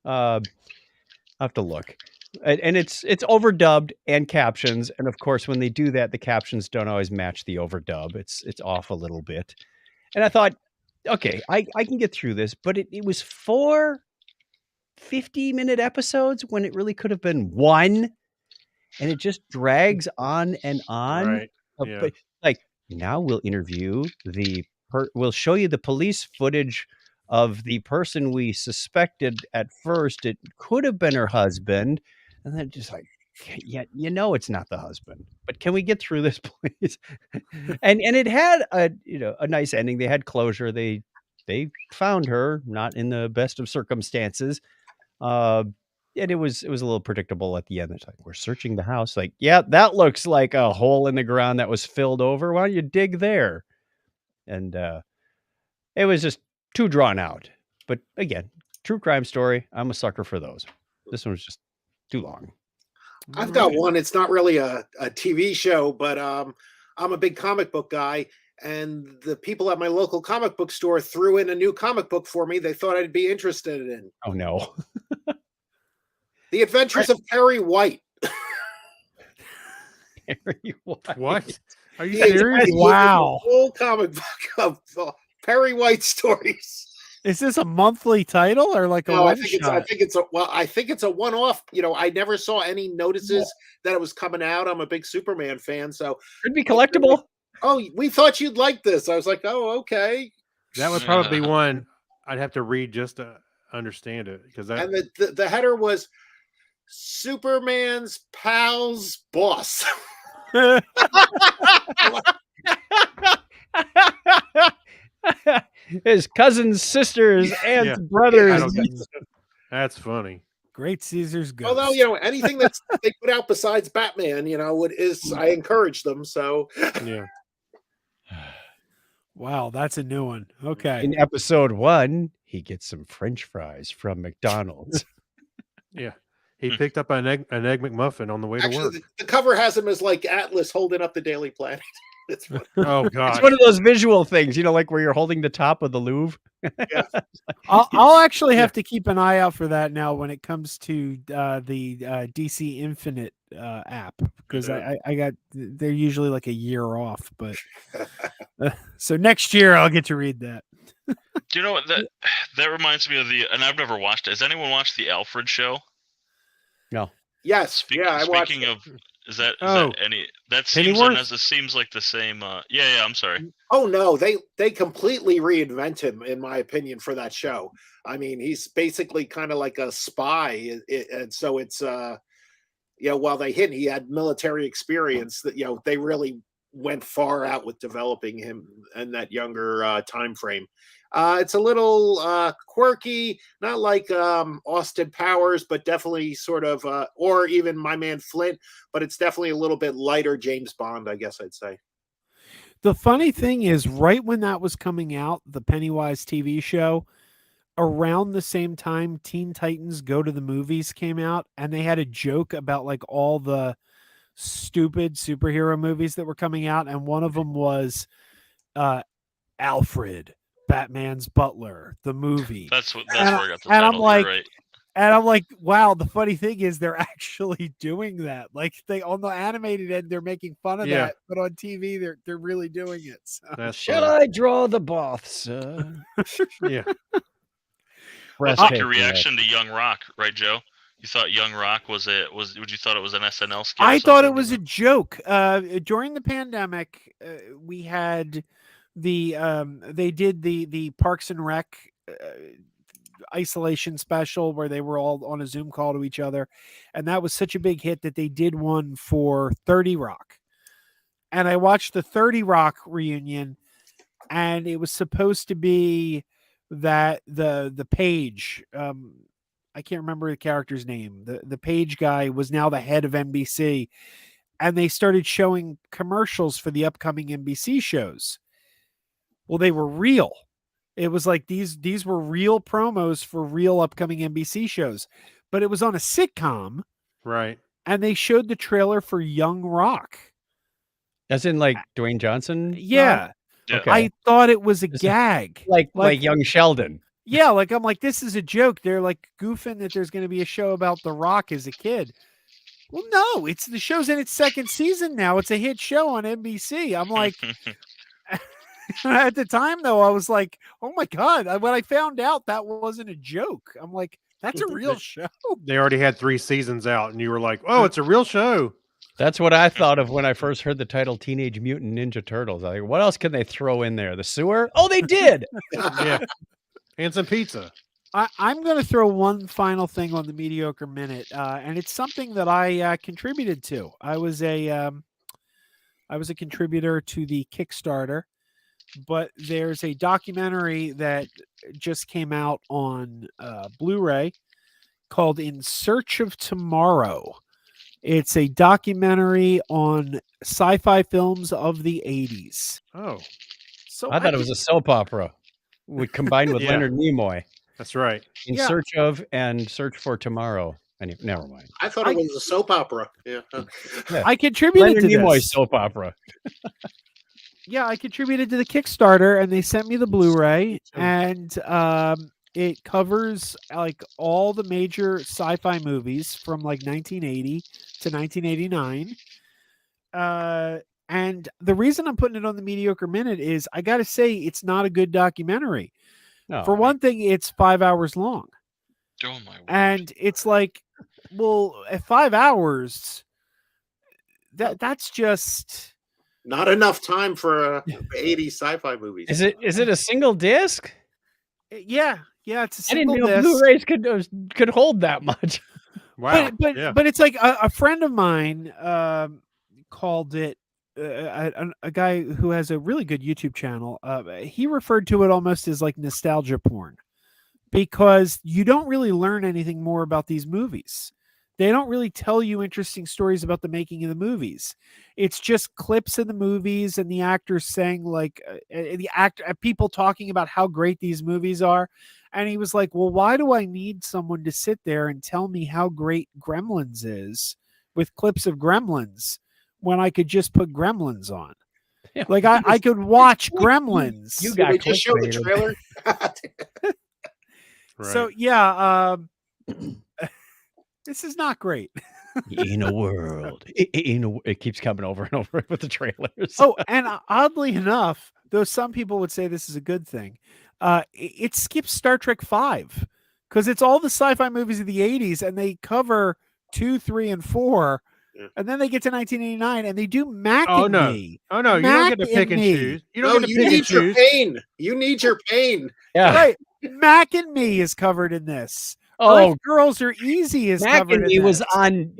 I'll have to look. And it's overdubbed and captions. And of course, when they do that, the captions don't always match the overdub. It's off a little bit. And I thought, okay, I can get through this, but it was 4 50-minute episodes when it really could have been one, and it just drags on and on. Right. Yeah. But like, now we'll interview we'll show you the police footage of the person we suspected at first. It could have been her husband, and then just like, yeah, it's not the husband, but can we get through this, please? and it had a nice ending. They had closure. They found her, not in the best of circumstances. And it was a little predictable at the end. It's like, we're searching the house. Like, yeah, that looks like a hole in the ground that was filled over. Why don't you dig there? And it was just too drawn out. But again, true crime story. I'm a sucker for those. This one was just too long. I've got one. It's not really a TV show, but I'm a big comic book guy. And the people at my local comic book store threw in a new comic book for me they thought I'd be interested in. Oh, no. The Adventures of Perry White. Perry White. What? Are you Yeah, serious? it's a Wow. Full comic book of Perry White stories. Is this a monthly title or like a No, I one think shot? it's a one-off. I never saw any notices that it was coming out. I'm a big Superman fan, so Could be collectible. oh, we thought you'd like this. I was like, oh, okay. That would probably be one I'd have to read just to understand it, because that. And the header was Superman's pal's boss. His cousins, sisters, aunts, Yeah. brothers. I don't get- That's funny. Great Caesar's ghost. Although anything that they put out besides Batman, I encourage them. So Yeah. Wow, that's a new one. Okay. In episode 1, he gets some French fries from McDonald's. Yeah. He picked up an egg McMuffin on the way to work. actually, the cover has him as like Atlas holding up the Daily Planet. It's funny. Oh God. It's one of those visual things, like where you're holding the top of the Louvre. I'll actually have to keep an eye out for that now when it comes to the DC Infinite app, because they're usually like a year off, but so next year I'll get to read that. Do you know what that reminds me of and I've never watched it. Has anyone watched the Alfred show? No. Yes, I watched Speaking it. of, is that any that Pennyworth? seems it seems like the same? Yeah. I'm sorry. Oh no, they completely reinvent him, in my opinion, for that show. I mean, he's basically kind of like a spy, and so it's while he had military experience, that they really went far out with developing him in that younger time frame. It's a little quirky, not like Austin Powers, but definitely sort of, or even My Man Flint, but it's definitely a little bit lighter James Bond, I guess I'd say. The funny thing is, right when that was coming out, the Pennywise TV show, around the same time Teen Titans Go to the Movies came out, and they had a joke about like all the stupid superhero movies that were coming out, and one of them was Alfred, Batman's butler, the movie. That's where I got the and title. I'm like, You're right. and I'm like, wow. The funny thing is, they're actually doing that. Like on the animated end, they're making fun of that, but on TV, they're really doing it. So. That's Shall funny. I draw the bath, sir? Yeah. That's like your reaction to Young Rock, right, Joe? You thought Young Rock would you thought it was an SNL skit? I thought it was a joke. During the pandemic, we had they did the Parks and Rec isolation special where they were all on a Zoom call to each other, and that was such a big hit that they did one for 30 Rock. And I watched the 30 Rock reunion, and it was supposed to be that the page, I can't remember the character's name. The page guy was now the head of NBC, and they started showing commercials for the upcoming NBC shows. Well, they were real. It was like these were real promos for real upcoming NBC shows, but it was on a sitcom, Right. and they showed the trailer for Young Rock. As in like Dwayne Johnson? Yeah. Yeah. Okay. I thought it was a Is it gag. like young Sheldon. Yeah, like I'm like, this is a joke. They're like goofing that there's going to be a show about The Rock as a kid. Well, no, it's the show's in its second season now. It's a hit show on NBC. I'm like, at the time though, I was like, oh my God. When I found out that wasn't a joke, I'm like, that's a real show. They already had 3 seasons out, and you were like, "Oh, it's a real show." That's what I thought of when I first heard the title Teenage Mutant Ninja Turtles. I think, what else can they throw in there? The sewer? Oh, they did. Yeah, and some pizza. I'm going to throw one final thing on the mediocre minute, and it's something that I contributed to. I was a contributor to the Kickstarter, but there's a documentary that just came out on Blu-ray called "In Search of Tomorrow." It's a documentary on sci-fi films of the 80s. Oh, So I thought it was a soap opera combined with Yeah. Leonard Nimoy. that's right. In Yeah. search of and search for tomorrow. Anyway, never mind. I thought it was a soap opera. Yeah. I contributed Leonard to Nimoy this. soap opera. Yeah, I contributed to the Kickstarter, and they sent me the Blu-ray, and it covers like all the major sci-fi movies from like 1980 to 1989. And the reason I'm putting it on the mediocre minute is I got to say it's not a good documentary. No. For one thing, it's 5 hours long, Oh my word. and it's like, well, at 5 hours, that's just. Not enough time for 80s sci-fi movies. Is it a single disc? Yeah, it's a I didn't single know disc. Blu-rays could hold that much. Wow. But it's like a friend of mine called it a guy who has a really good YouTube channel. He referred to it almost as like nostalgia porn, because you don't really learn anything more about these movies. They don't really tell you interesting stories about the making of the movies. It's just clips of the movies and the actors saying like people talking about how great these movies are. And he was like, well, why do I need someone to sit there and tell me how great Gremlins is with clips of Gremlins when I could just put Gremlins on? Yeah. Like I could watch Gremlins. You Did got they just show the clickbaited. trailer? Right. So yeah, this is not great. In a world. It keeps coming over and over with the trailers. Oh, and oddly enough, though some people would say this is a good thing, it skips Star Trek V, because it's all the sci-fi movies of the 80s, and they cover 2, 3, and 4, Yeah. and then they get to 1989, and they do Mac Oh, and no. Me. Oh no, you Mac don't get to and pick and me. choose. You No, don't get to you pick and need your choose. pain. You need your pain. Yeah. Right, Mac and Me is covered in this. Oh, Earth Girls Are Easy is Mac covered and in Me was this. on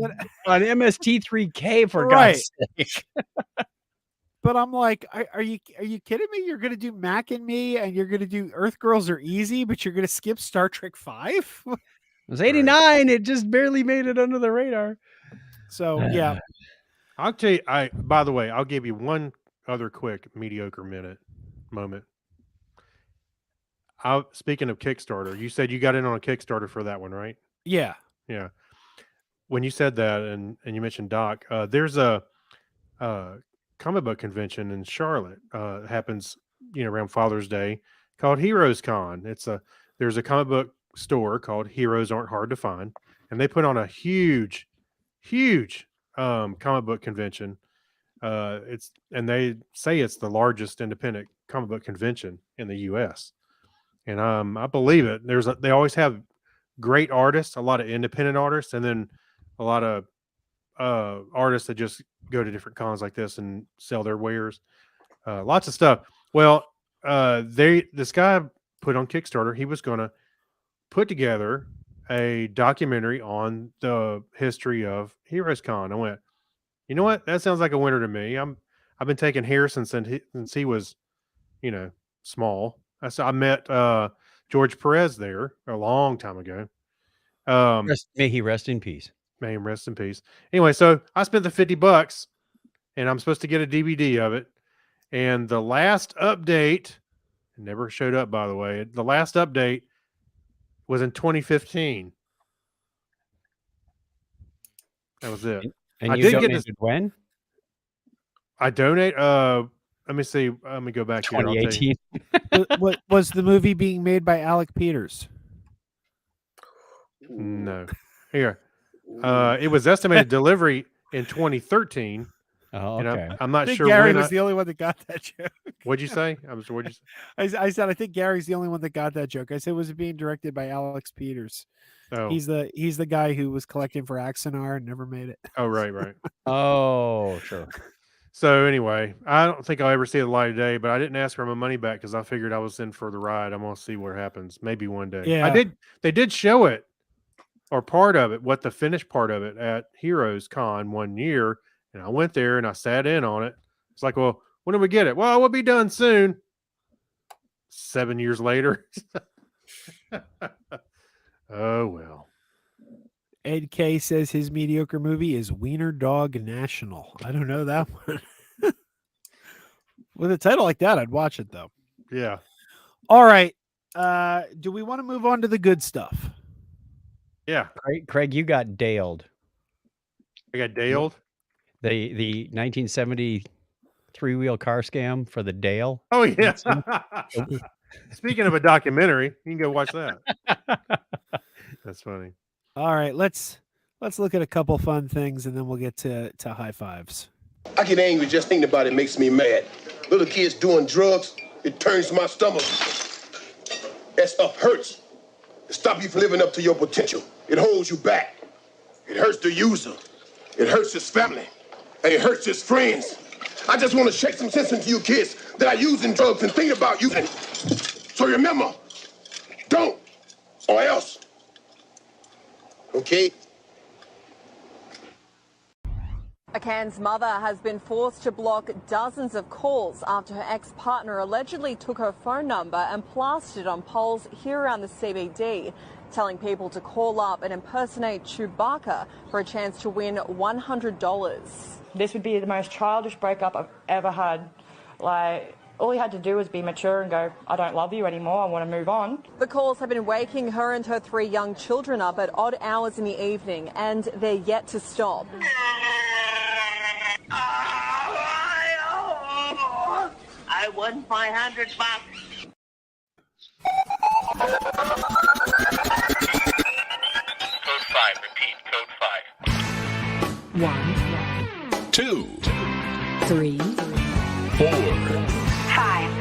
MST3K for Right. God's sake. But I'm like, are you kidding me? You're gonna do Mac and Me, and you're gonna do Earth Girls Are Easy, but you're gonna skip Star Trek V? It was 89. It just barely made it under the radar. So yeah, I'll tell you. By the way, I'll give you one other quick mediocre moment. Speaking of Kickstarter, you said you got in on a Kickstarter for that one, right? yeah. Yeah. When you said that, and you mentioned Doc, there's a comic book convention in Charlotte. Happens, around Father's Day, called Heroes Con. There's a comic book store called Heroes Aren't Hard to Find, and they put on a huge comic book convention. And they say it's the largest independent comic book convention in the U.S. And I believe it. They always have great artists, a lot of independent artists, and then a lot of artists that just go to different cons like this and sell their wares. Lots of stuff. Well, this guy put on Kickstarter, he was going to put together a documentary on the history of Heroes Con. I went, you know what? That sounds like a winner to me. I've been taking Harrison since he was, small. I met George Perez there a long time ago. May he rest in peace. May him rest in peace. Anyway, so I spent the $50 and I'm supposed to get a DVD of it. And the last update, it never showed up, by the way. The last update was in 2015. That was it. And I you did get donated when? I donate. Let me see. Let me go back here. I'll tell you. 2018. What was the movie being made by Alec Peters? No. Here. It was estimated delivery in 2013. Oh, And okay. I'm not I think sure Gary when. was the only one that got that joke. What'd you say? What'd you say? I said I think Gary's the only one that got that joke. I said was it being directed by Alex Peters? Oh, He's the guy who was collecting for Axonar and never made it. oh, right. Oh, sure. So anyway, I don't think I'll ever see the light of day, but I didn't ask for my money back because I figured I was in for the ride. I'm gonna see what happens. Maybe one day. Yeah. I did. They did show it, or part of it, what the finished part of it at Heroes Con one year, and I went there and I sat in on it. It's like, well, when do we get it? Well, we'll be done soon. 7 years later. Oh well. Ed K says his mediocre movie is Wiener Dog National. I don't know that one. With a title like that, I'd watch it though. Yeah. All right. Do we want to move on to the good stuff? Yeah. Craig, you got daled. I got Daled. The 1970 three-wheel car scam for the Dale. Oh yeah. Speaking of a documentary, you can go watch that. That's funny. All right, let's look at a couple fun things and then we'll get to high fives. I get angry just thinking about it makes me mad. Little kids doing drugs, it turns my stomach. That stuff hurts. It stops you from living up to your potential. It holds you back. It hurts the user. It hurts his family. And it hurts his friends. I just want to shake some sense into you kids that are using drugs and thinking about using. So remember, don't, or else. Okay? A Cairns mother has been forced to block dozens of calls after her ex-partner allegedly took her phone number and plastered on poles here around the CBD, telling people to call up and impersonate Chewbacca for a chance to win $100. This would be the most childish breakup I've ever had. Like, all he had to do was be mature and go, I don't love you anymore, I want to move on. The calls have been waking her and her 3 young children up at odd hours in the evening, and they're yet to stop. I won $500. Code 5, repeat, code 5. 1, 2, 3, 4, 5.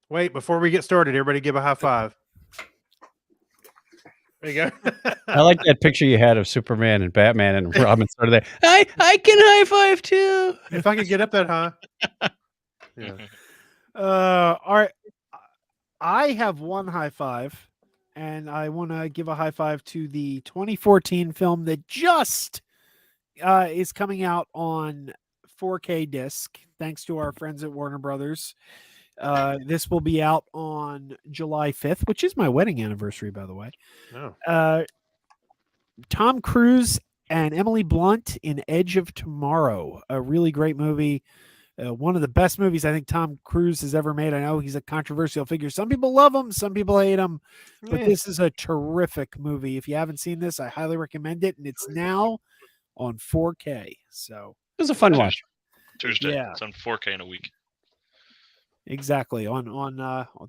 Wait, before we get started, everybody give a high five. There you go. I like that picture you had of Superman and Batman and Robin sort of there. I can high five too. If I could get up that high. Yeah. All right. I have one high five, and I want to give a high five to the 2014 film that just is coming out on 4K disc, thanks to our friends at Warner Brothers. This will be out on July 5th, which is my wedding anniversary, by the way. Oh. Tom Cruise and Emily Blunt in Edge of Tomorrow, a really great movie. One of the best movies I think Tom Cruise has ever made. I know he's a controversial figure. Some people love him, some people hate him, but this is a terrific movie. If you haven't seen this, I highly recommend it, and it's now on 4K. So it was a fun watch. Tuesday. Yeah. It's on 4K in a week. Exactly on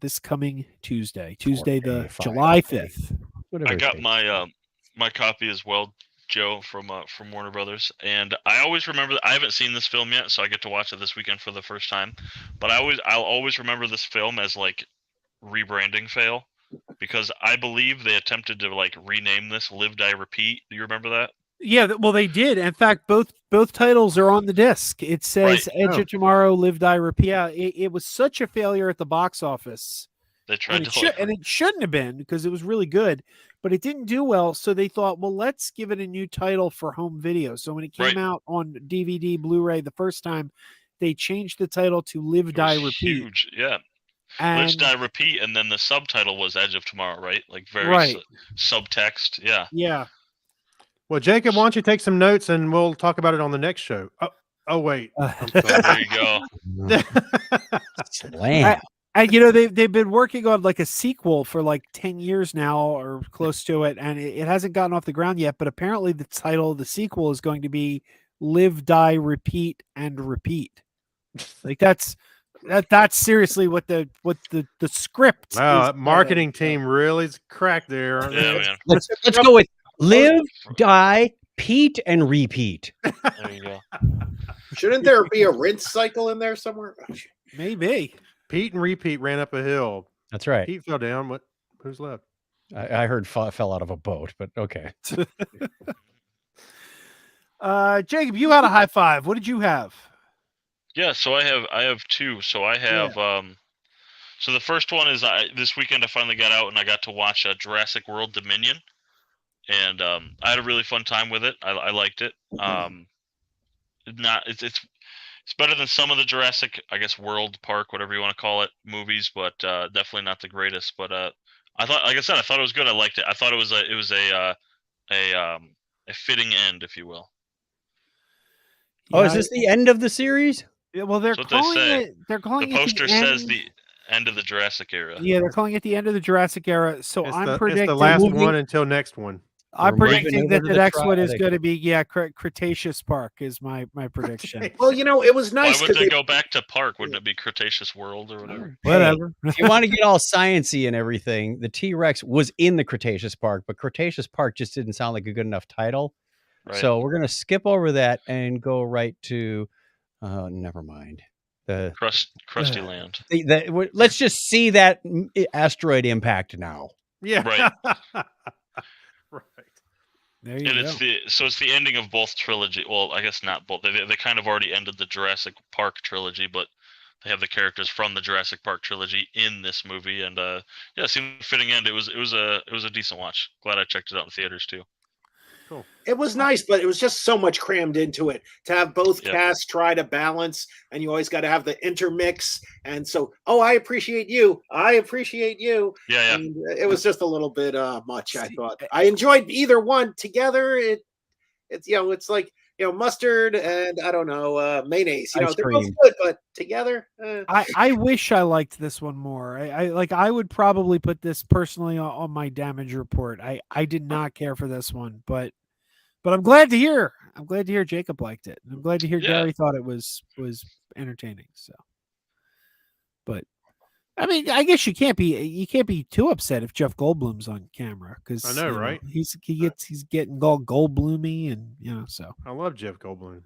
this coming Tuesday, the 5K. July 5th. Whatever I it got takes. my copy as well, Joe, from Warner Brothers, and I always remember. I haven't seen this film yet, so I get to watch it this weekend for the first time. But I'll always remember this film as like rebranding fail, because I believe they attempted to like rename this Live Die Repeat. Do you remember that? Yeah, well, they did. In fact, both titles are on the disc. It says Right. Edge of Tomorrow, Live, Die, Repeat. Yeah, it was such a failure at the box office They tried and it shouldn't have been because it was really good, but it didn't do well. So they thought, well, let's give it a new title for home video. So when it came out on DVD, Blu-ray the first time, they changed the title to Live, Die, Repeat. Huge, yeah. And, Live, Die, Repeat, and then the subtitle was Edge of Tomorrow, right? Like very subtext, yeah. Yeah. Well, Jacob, why don't you take some notes and we'll talk about it on the next show. Oh wait. I'm sorry. There you go. Slam. And you know, they've been working on like a sequel for like 10 years now or close to it, and it hasn't gotten off the ground yet, but apparently the title of the sequel is going to be Live, Die, Repeat, and Repeat. Like that's seriously what the script Wow, is. marketing team really cracked there. Aren't Yeah, they? man. Let's go with Live, Die, Pete, and Repeat. There you go. Shouldn't there be a rinse cycle in there somewhere? Maybe. Pete and Repeat ran up a hill. That's right. Pete fell down. Who's left? I heard fell out of a boat, but okay. Jacob, you had a high five. What did you have? Yeah, so I have two. So I have so the first one is this weekend I finally got out and I got to watch Jurassic World Dominion, and I had a really fun time with it. I liked it. It's better than some of the Jurassic, I guess, World Park, whatever you want to call it, movies, but definitely not the greatest. But I thought, like I said, I thought it was good. I liked it. I thought it was a fitting end, if you will. Oh, is this the end of the series? Yeah, well, they're calling it. They're calling the it. poster the end. says the end of the Jurassic era. Yeah, they're calling it the end of the Jurassic era. So I'm predicting it's the last one until next one. I'm predicting that the next one is going to be Cretaceous Park is my prediction. Well, you know, it was nice. Why would they go back to Park? Wouldn't it be Cretaceous World or whatever? Whatever. If you want to get all sciencey and everything, the T-Rex was in the Cretaceous Park, but Cretaceous Park just didn't sound like a good enough title. Right. So we're going to skip over that and go right to, never mind. The Krusty Land. Let's just see that asteroid impact now. Yeah. Right. Right. There you And go. it's the ending of both trilogy. Well, I guess not both. They kind of already ended the Jurassic Park trilogy, but they have the characters from the Jurassic Park trilogy in this movie, and it seemed fitting end. It was a decent watch. Glad I checked it out in theaters too. Cool. It was nice, but it was just so much crammed into it to have both casts try to balance, and you always got to have the intermix. And so, I appreciate you. I appreciate you. Yeah. And it was just a little bit much. I thought I enjoyed either one together. It's like mustard and I don't know mayonnaise. They're both good, but together. I wish I liked this one more. I would probably put this personally on my damage report. I did not care for this one, but I'm glad to hear. I'm glad to hear Jacob liked it. I'm glad to hear Gary thought it was entertaining. So, but I mean, I guess you can't be too upset if Jeff Goldblum's on camera because I know, right? He's getting all Goldbloomy and so. I love Jeff Goldblum.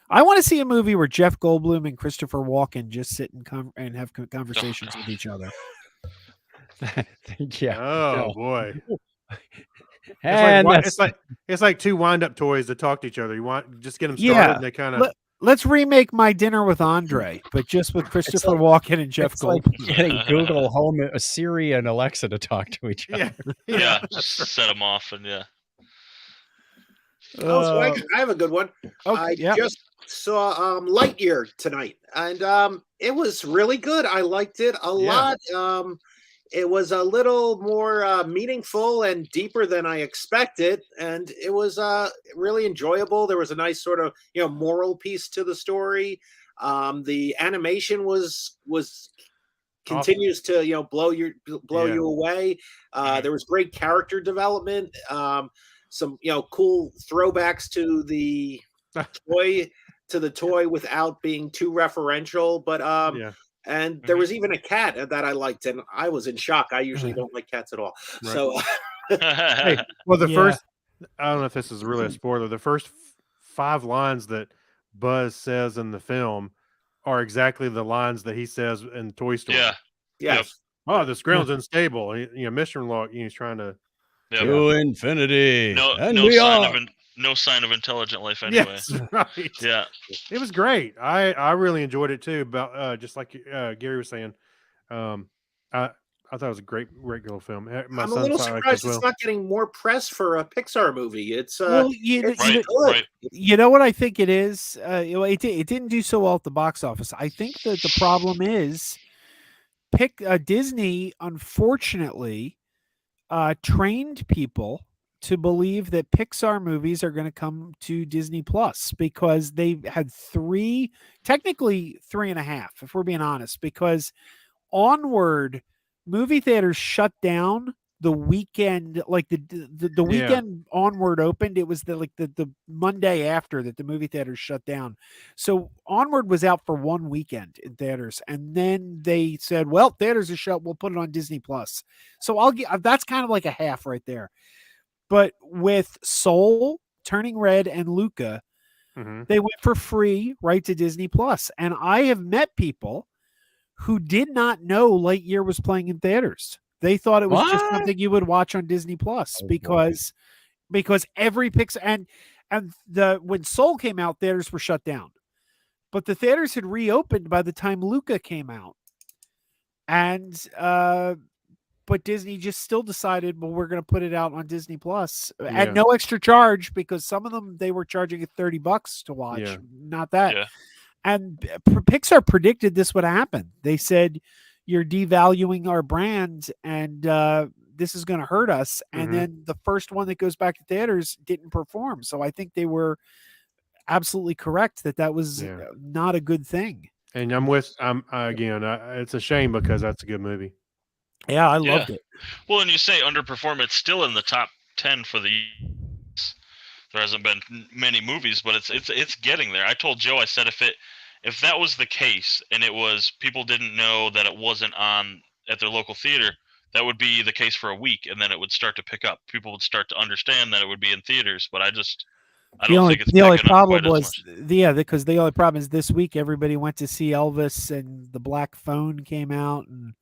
I want to see a movie where Jeff Goldblum and Christopher Walken just sit and have conversations with each other. Yeah. Oh boy. And it's like two wind-up toys that talk to each other. You want just get them started, and they kind of. Let's remake My Dinner with Andre, but just with Christopher Walken and Jeff Goldblum. Like getting Google Home, Siri, and Alexa to talk to each other. Yeah, just set them off and So I have a good one. I just saw Lightyear tonight, and it was really good. I liked it a lot. It was a little more meaningful and deeper than I expected, and it was really enjoyable. There was a nice sort of moral piece to the story. The animation was continues to blow you away. There was great character development. Some cool throwbacks to the toy without being too referential, but and there was even a cat that I liked, and I was in shock. I usually don't like cats at all. Right. So, first, I don't know if this is really a spoiler. The first 5 lines that Buzz says in the film are exactly the lines that he says in Toy Story. Yeah. Yes. Oh, this ground's unstable. Mr. Locke, he's trying to. To infinity. No sign of intelligent life anyway. Yes, right. Yeah. It was great. I really enjoyed it too. About just like Gary was saying, I I thought it was a great little film. My I'm a son little saw it surprised as well. it's not getting more press for a Pixar movie. It's Well, it's Right, good. right. you know what I think it is? It didn't do so well at the box office. I think that the problem is Disney, unfortunately, trained people to believe that Pixar movies are going to come to Disney Plus because they had technically 3.5, if we're being honest, because Onward movie theaters shut down the weekend, like the weekend Onward opened. It was the Monday after that the movie theaters shut down. So Onward was out for one weekend in theaters, and then they said, "Well, theaters are shut. We'll put it on Disney Plus." So that's kind of like a half right there. But with Soul, Turning Red, and Luca, they went for free right to Disney Plus, and I have met people who did not know Lightyear was playing in theaters. They thought it was just something you would watch on Disney Plus because every Pixar and when Soul came out, theaters were shut down, but the theaters had reopened by the time Luca came out, and but Disney just still decided, well, we're going to put it out on Disney Plus at no extra charge because some of them they were charging it $30 to watch, not that. Yeah. And Pixar predicted this would happen. They said, you're devaluing our brand and this is going to hurt us. And then the first one that goes back to theaters didn't perform. So I think they were absolutely correct that was not a good thing. And again, it's a shame because that's a good movie. Yeah, I loved it. Well, and you say underperform, it's still in the top 10 for the year. There hasn't been many movies, but it's getting there. I told Joe, I said if that was the case and it was people didn't know that it wasn't on at their local theater, that would be the case for a week, and then it would start to pick up. People would start to understand that it would be in theaters, but I don't think it's the only picking up problem quite as was much. because the only problem is this week everybody went to see Elvis and the Black Phone came out, and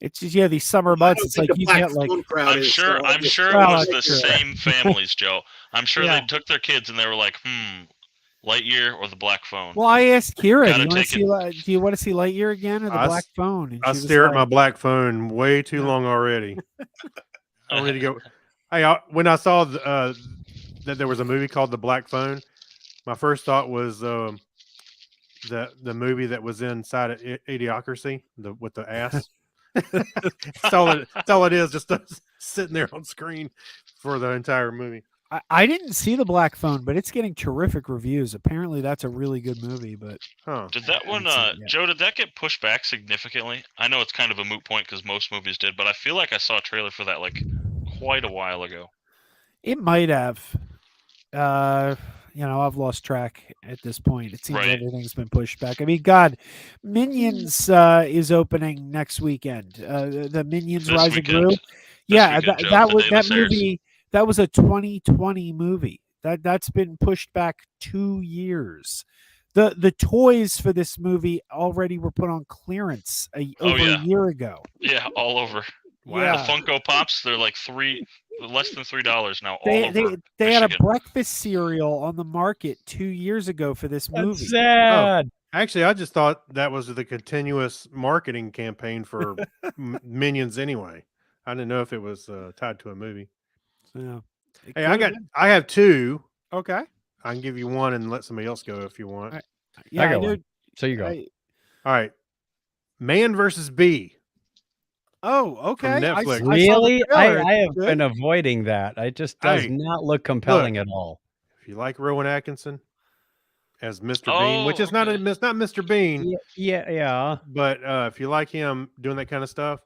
it's just these summer months. It's like you get like I'm sure it was the same families, Joe. I'm sure they took their kids and they were like, Lightyear or the Black Phone. Well, I asked Kira, do you want to see Lightyear again or the Black Phone? And I stare at my Black Phone way too long already. I'm ready to go. Hey, when I saw that there was a movie called The Black Phone, my first thought was the movie that was inside of Idiocracy, with the ass. That's all it is, just sitting there on screen for the entire movie. I didn't see the Black Phone, but it's getting terrific reviews. Apparently, that's a really good movie. But did that one, Joe? Did that get pushed back significantly? I know it's kind of a moot point because most movies did, but I feel like I saw a trailer for that like quite a while ago. It might have. I've lost track at this point. It seems everything's been pushed back. I mean, God, Minions is opening next weekend. The Minions Rise of Gru. Yeah, that movie. That was a 2020 movie. That's been pushed back 2 years. The toys for this movie already were put on clearance over a year ago. Yeah, all over. Wow. Yeah. The Funko Pops, they're like less than $3 now. They had a breakfast cereal on the market 2 years ago for this movie. That's sad. Actually, I just thought that was the continuous marketing campaign for Minions anyway. I didn't know if it was tied to a movie. Yeah. Hey, I have two. Okay. I can give you one and let somebody else go if you want. Yeah, I got one. So you go. All right. Man versus Bee. Oh, okay. Netflix. Really? I have been avoiding that. It just does not look compelling at all. If you like Rowan Atkinson as Mr. Bean, which is not Mr. Bean. Yeah. But if you like him doing that kind of stuff,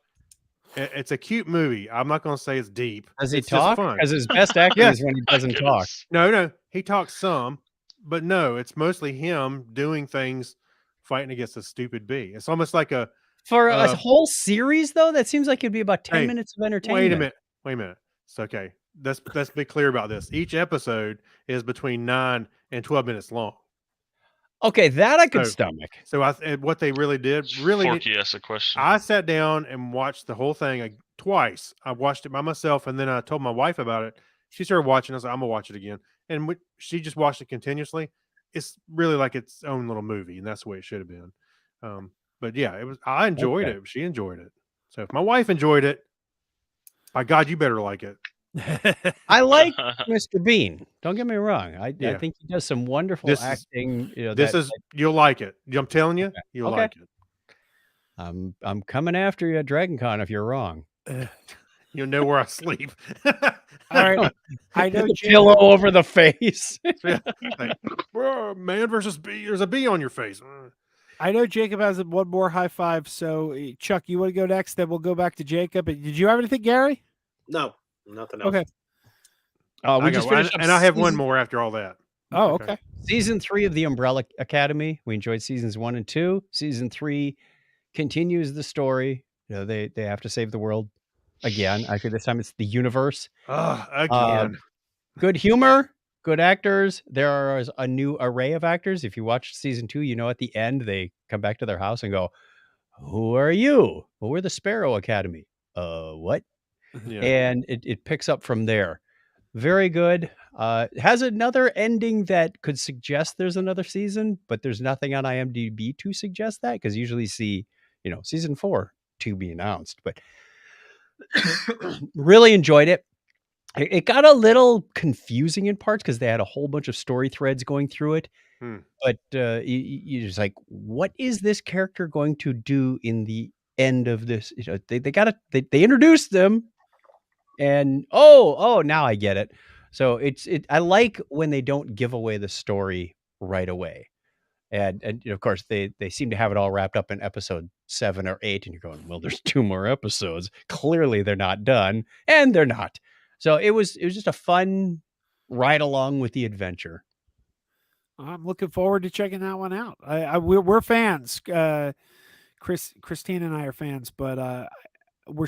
it's a cute movie. I'm not going to say it's deep. Does he talk? Because his best acting is when he doesn't talk. No. He talks some, but no, it's mostly him doing things, fighting against a stupid bee. It's almost like a whole series, though. That seems like it'd be about 10 minutes of entertainment. Wait a minute. It's okay. Let's be clear about this. Each episode is between 9 and 12 minutes long. Okay, that I could stomach. So what they really did, Forky asked a question. I sat down and watched the whole thing twice. I watched it by myself, and then I told my wife about it. She started watching. I was like, I'm gonna watch it again, and she just watched it continuously. It's really like its own little movie, and that's the way it should have been. But yeah, it was. I enjoyed it. She enjoyed it. So if my wife enjoyed it, by God, you better like it. I like Mr. Bean. Don't get me wrong. I Yeah. think he does some wonderful acting. You'll like it. I'm telling you, you'll Okay. like it. I'm coming after you at Dragon Con if you're wrong. You'll know where I sleep. All right. I know The pillow over the face. Like, "Bro, man versus bee. There's a bee on your face. I know Jacob has one more high five. So Chuck, you want to go next? Then we'll go back to Jacob. Did you have anything, Gary? No, nothing else. Okay. We just finished up and I have one season- more after all that. Oh, okay. Season 3 of the Umbrella Academy. We enjoyed seasons 1 and 2. Season 3 continues the story. They have to save the world again. I think this time it's the universe. Again. Good humor, good actors. There is a new array of actors. If you watch season 2, at the end they come back to their house and go, "Who are you?" "Well, we're the Sparrow Academy." What? Yeah. And it picks up from there. Very good. Has another ending that could suggest there's another season, but there's nothing on IMDb to suggest that, because usually see, season 4 to be announced. But really enjoyed it. It got a little confusing in parts because they had a whole bunch of story threads going through it. But you're just like, what is this character going to do in the end of this? They introduced them. And now I get it. So I like when they don't give away the story right away. And of course they seem to have it all wrapped up in episode 7 or 8, and you're going, well, there's 2 more episodes. Clearly they're not done, and they're not. So it was just a fun ride along with the adventure. I'm looking forward to checking that one out. We're fans. Christine and I are fans, but we're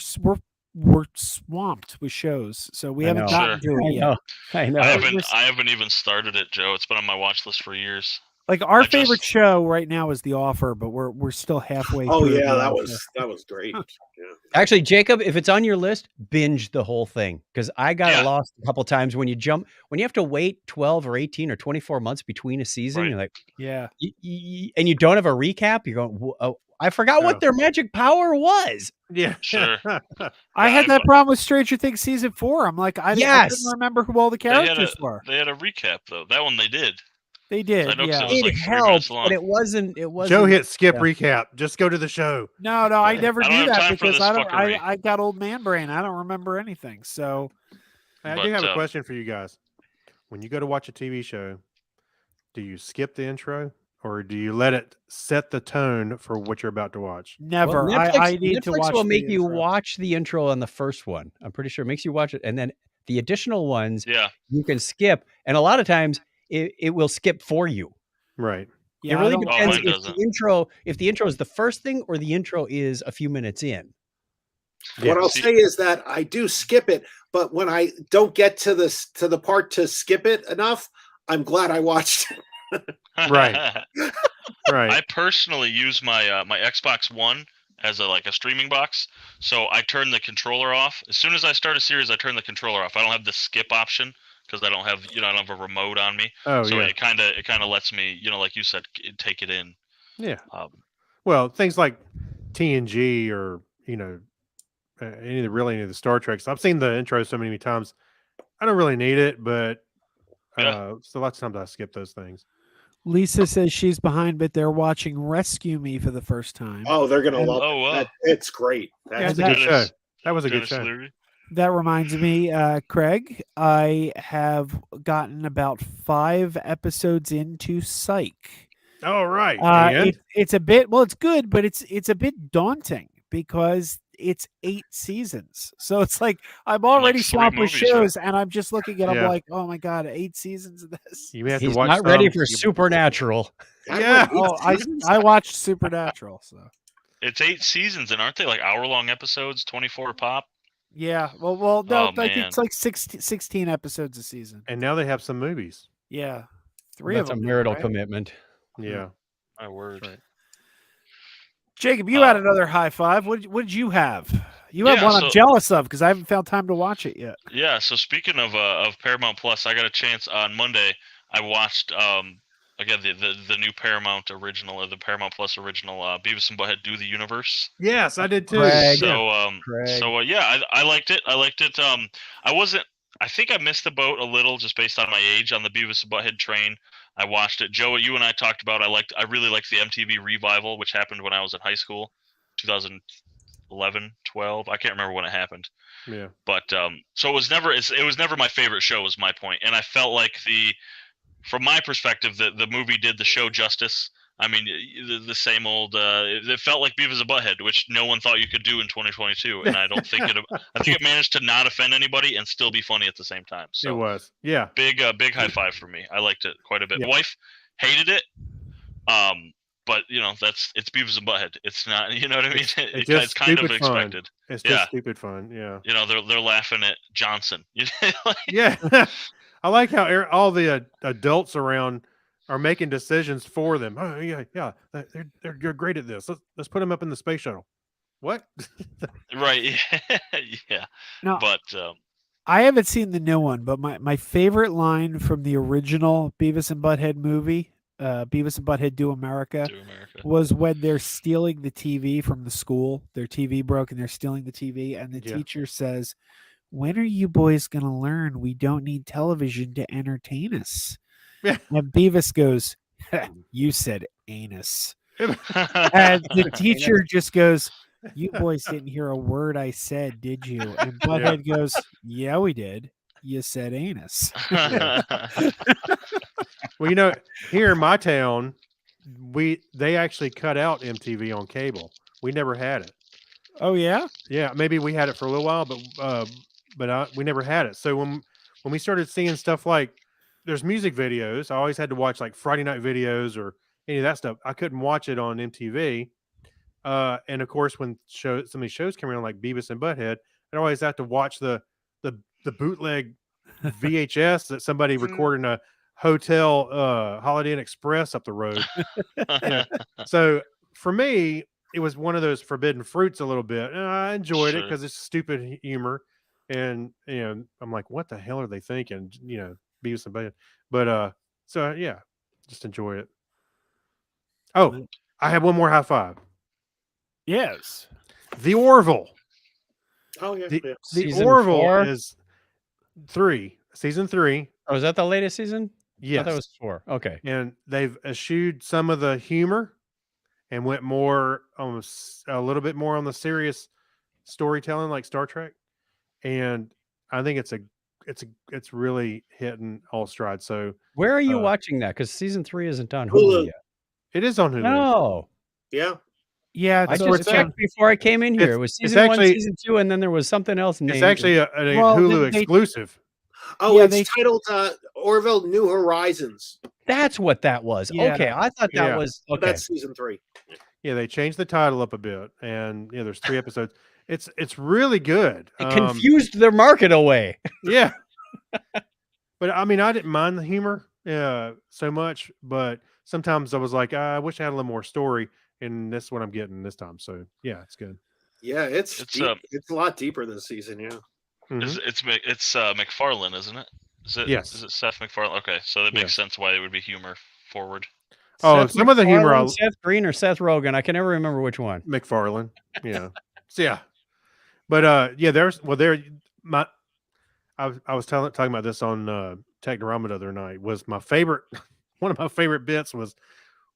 swamped with shows, so we haven't gotten to it yet. I know. I haven't even started it, Joe. It's been on my watch list for years. Like our favorite show right now is The Offer, but we're still halfway. Oh through yeah, The that Offer. was great. Yeah. Actually, Jacob, if it's on your list, binge the whole thing, because I got lost a couple times when you have to wait 12 or 18 or 24 months between a season. Right. You're like, yeah, and you don't have a recap. You're going, I forgot what their magic power was. Yeah, sure. I had that problem with Stranger Things season 4. I'm like, I didn't remember who all the characters were. They had a recap though. That one they did. They did. I know, 'cause Yeah, it was like 3 minutes helped, long. but it wasn't. Joe hit skip recap. Just go to the show. No, I never I don't do have that time for because this I don't. fuckery. I got old man brain. I don't remember anything. So I do have a question for you guys. When you go to watch a TV show, do you skip the intro or do you let it set the tone for what you're about to watch? never. Well, Netflix, I need to Netflix watch. will the make you intro. watch the intro on the first one. I'm pretty sure it makes you watch it, and then the additional ones, you can skip. And a lot of times, it will skip for you. Right. Yeah, it really I don't- depends mine if doesn't. the intro is the first thing or the intro is a few minutes in. What I'll say is that I do skip it, but when I don't get to the part to skip it enough, I'm glad I watched it. Right. Right. I personally use my my Xbox One as a streaming box, so I turn the controller off as soon as I start a series. I turn the controller off. I don't have the skip option because I don't have I don't have a remote on me. Oh, so yeah. it kind of lets me like you said take it in. Yeah. Um, Things like TNG or any of the Star Treks. I've seen the intro so many times. I don't really need it, but so lots of times I skip those things. Lisa says she's behind, but they're watching Rescue Me for the first time. Oh, they're gonna love Oh, wow. it. It's great. Yeah, That's a good show. That was a good show. Leary. That reminds me, Craig, I have gotten about 5 episodes into Psych. Oh, right. It's a bit, it's good, but it's a bit daunting because it's 8 seasons. So it's like I'm already 3 swamped with movies, shows, and I'm just looking at. I'm Yeah. like, oh my god, 8 seasons of this. You may have He's to watch. not ready some. for Supernatural. Yeah. Oh, I watched Supernatural. So It's 8 seasons, and aren't they hour-long episodes, 24 pop? yeah, well, no, Oh, I think man. it's like 16 episodes a season. And now they have some movies. Yeah, 3 That's of a them. marital right? commitment. Yeah. My word. Right. Jacob, you had another high five. What did you have? You have one I'm jealous of because I haven't found time to watch it yet. Yeah. So speaking of Paramount Plus, I got a chance on Monday. I watched again the new Paramount original or the Paramount Plus original Beavis and Butthead Do the Universe. Yes, I did too. Craig. So yeah, I liked it. I liked it. I think I missed the boat a little just based on my age on the Beavis and Butthead train. I watched it. Joe, you and I talked about. I really liked the MTV revival, which happened when I was in high school, 2011, 12. I can't remember when it happened. Yeah. But so it was never my favorite show. Was my point, and I felt like from my perspective, the movie did the show justice. I mean, the same old. It felt like Beavis and Butthead, which no one thought you could do in 2022, and I don't think it. I think it managed to not offend anybody and still be funny at the same time. So it was, yeah. Big high five for me. I liked it quite a bit. Yeah. My wife hated it, but it's Beavis and Butthead. It's not, you know what I mean? It's kind of expected. It's just stupid fun. Yeah. They're laughing at Johnson. Yeah. I like how all the adults around are making decisions for them. Oh yeah, they're great at this. Let's put them up in the space shuttle. What? Right. Yeah. No, but I haven't seen the new one, but my favorite line from the original Beavis and Butthead movie, Beavis and Butthead Do America, was when they're stealing the TV from the school. Their TV broke and they're stealing the TV, and the teacher says, "When are you boys going to learn we don't need television to entertain us?" Yeah. And Beavis goes, "You said anus." And the teacher just goes, "You boys didn't hear a word I said, did you?" And Butthead goes, "Yeah, we did. You said anus." Well, here in my town, they actually cut out MTV on cable. We never had it. Oh yeah? Yeah, maybe we had it for a little while, but we never had it. So when we started seeing stuff like there's music videos, I always had to watch like Friday night videos or any of that stuff. I couldn't watch it on MTV. And of course, when some of these shows came around like Beavis and Butthead, I'd always have to watch the bootleg VHS that somebody recorded in a hotel Holiday Inn Express up the road. So for me, it was one of those forbidden fruits a little bit. And I enjoyed it because it's stupid humor. And I'm like, what the hell are they thinking? Beavis and Butthead. But so yeah, just enjoy it. Oh, I have one more high five. Yes. The Orville. Oh yeah. The Season Orville 4? is season 3. Oh, is that the latest season? Yes. I thought it was 4. Okay. And they've eschewed some of the humor and went more a little bit more on the serious storytelling like Star Trek. And I think it's really hitting all stride. So where are you watching that? Because season 3 isn't on Hulu. Hulu yet. it is on Hulu. No. Yeah. Yeah, I it's just checked before I came in here. It was season 1, season 2, and then there was something else named. It's actually a Hulu exclusive. Oh, Yeah, it's titled Orville New Horizons. That's what that was. Yeah. Okay, I thought that was okay. That's season 3. Yeah, they changed the title up a bit, and there's 3 episodes. It's really good. It confused their market away. Yeah, but I mean, I didn't mind the humor so much, but sometimes I was like, I wish I had a little more story, and this is what I'm getting this time. So yeah, it's good. Yeah, it's deep. It's a lot deeper this season. Yeah. Mhm. It's MacFarlane, isn't it? Yes. Is it Seth MacFarlane? Okay, so that makes sense why it would be humor forward. Oh, Seth some of the humor, MacFarlane, Seth Green or Seth Rogen. I can never remember which one. MacFarlane. Yeah. So yeah. But I was talking about this on Technorama the other night. Was my favorite one of my favorite bits was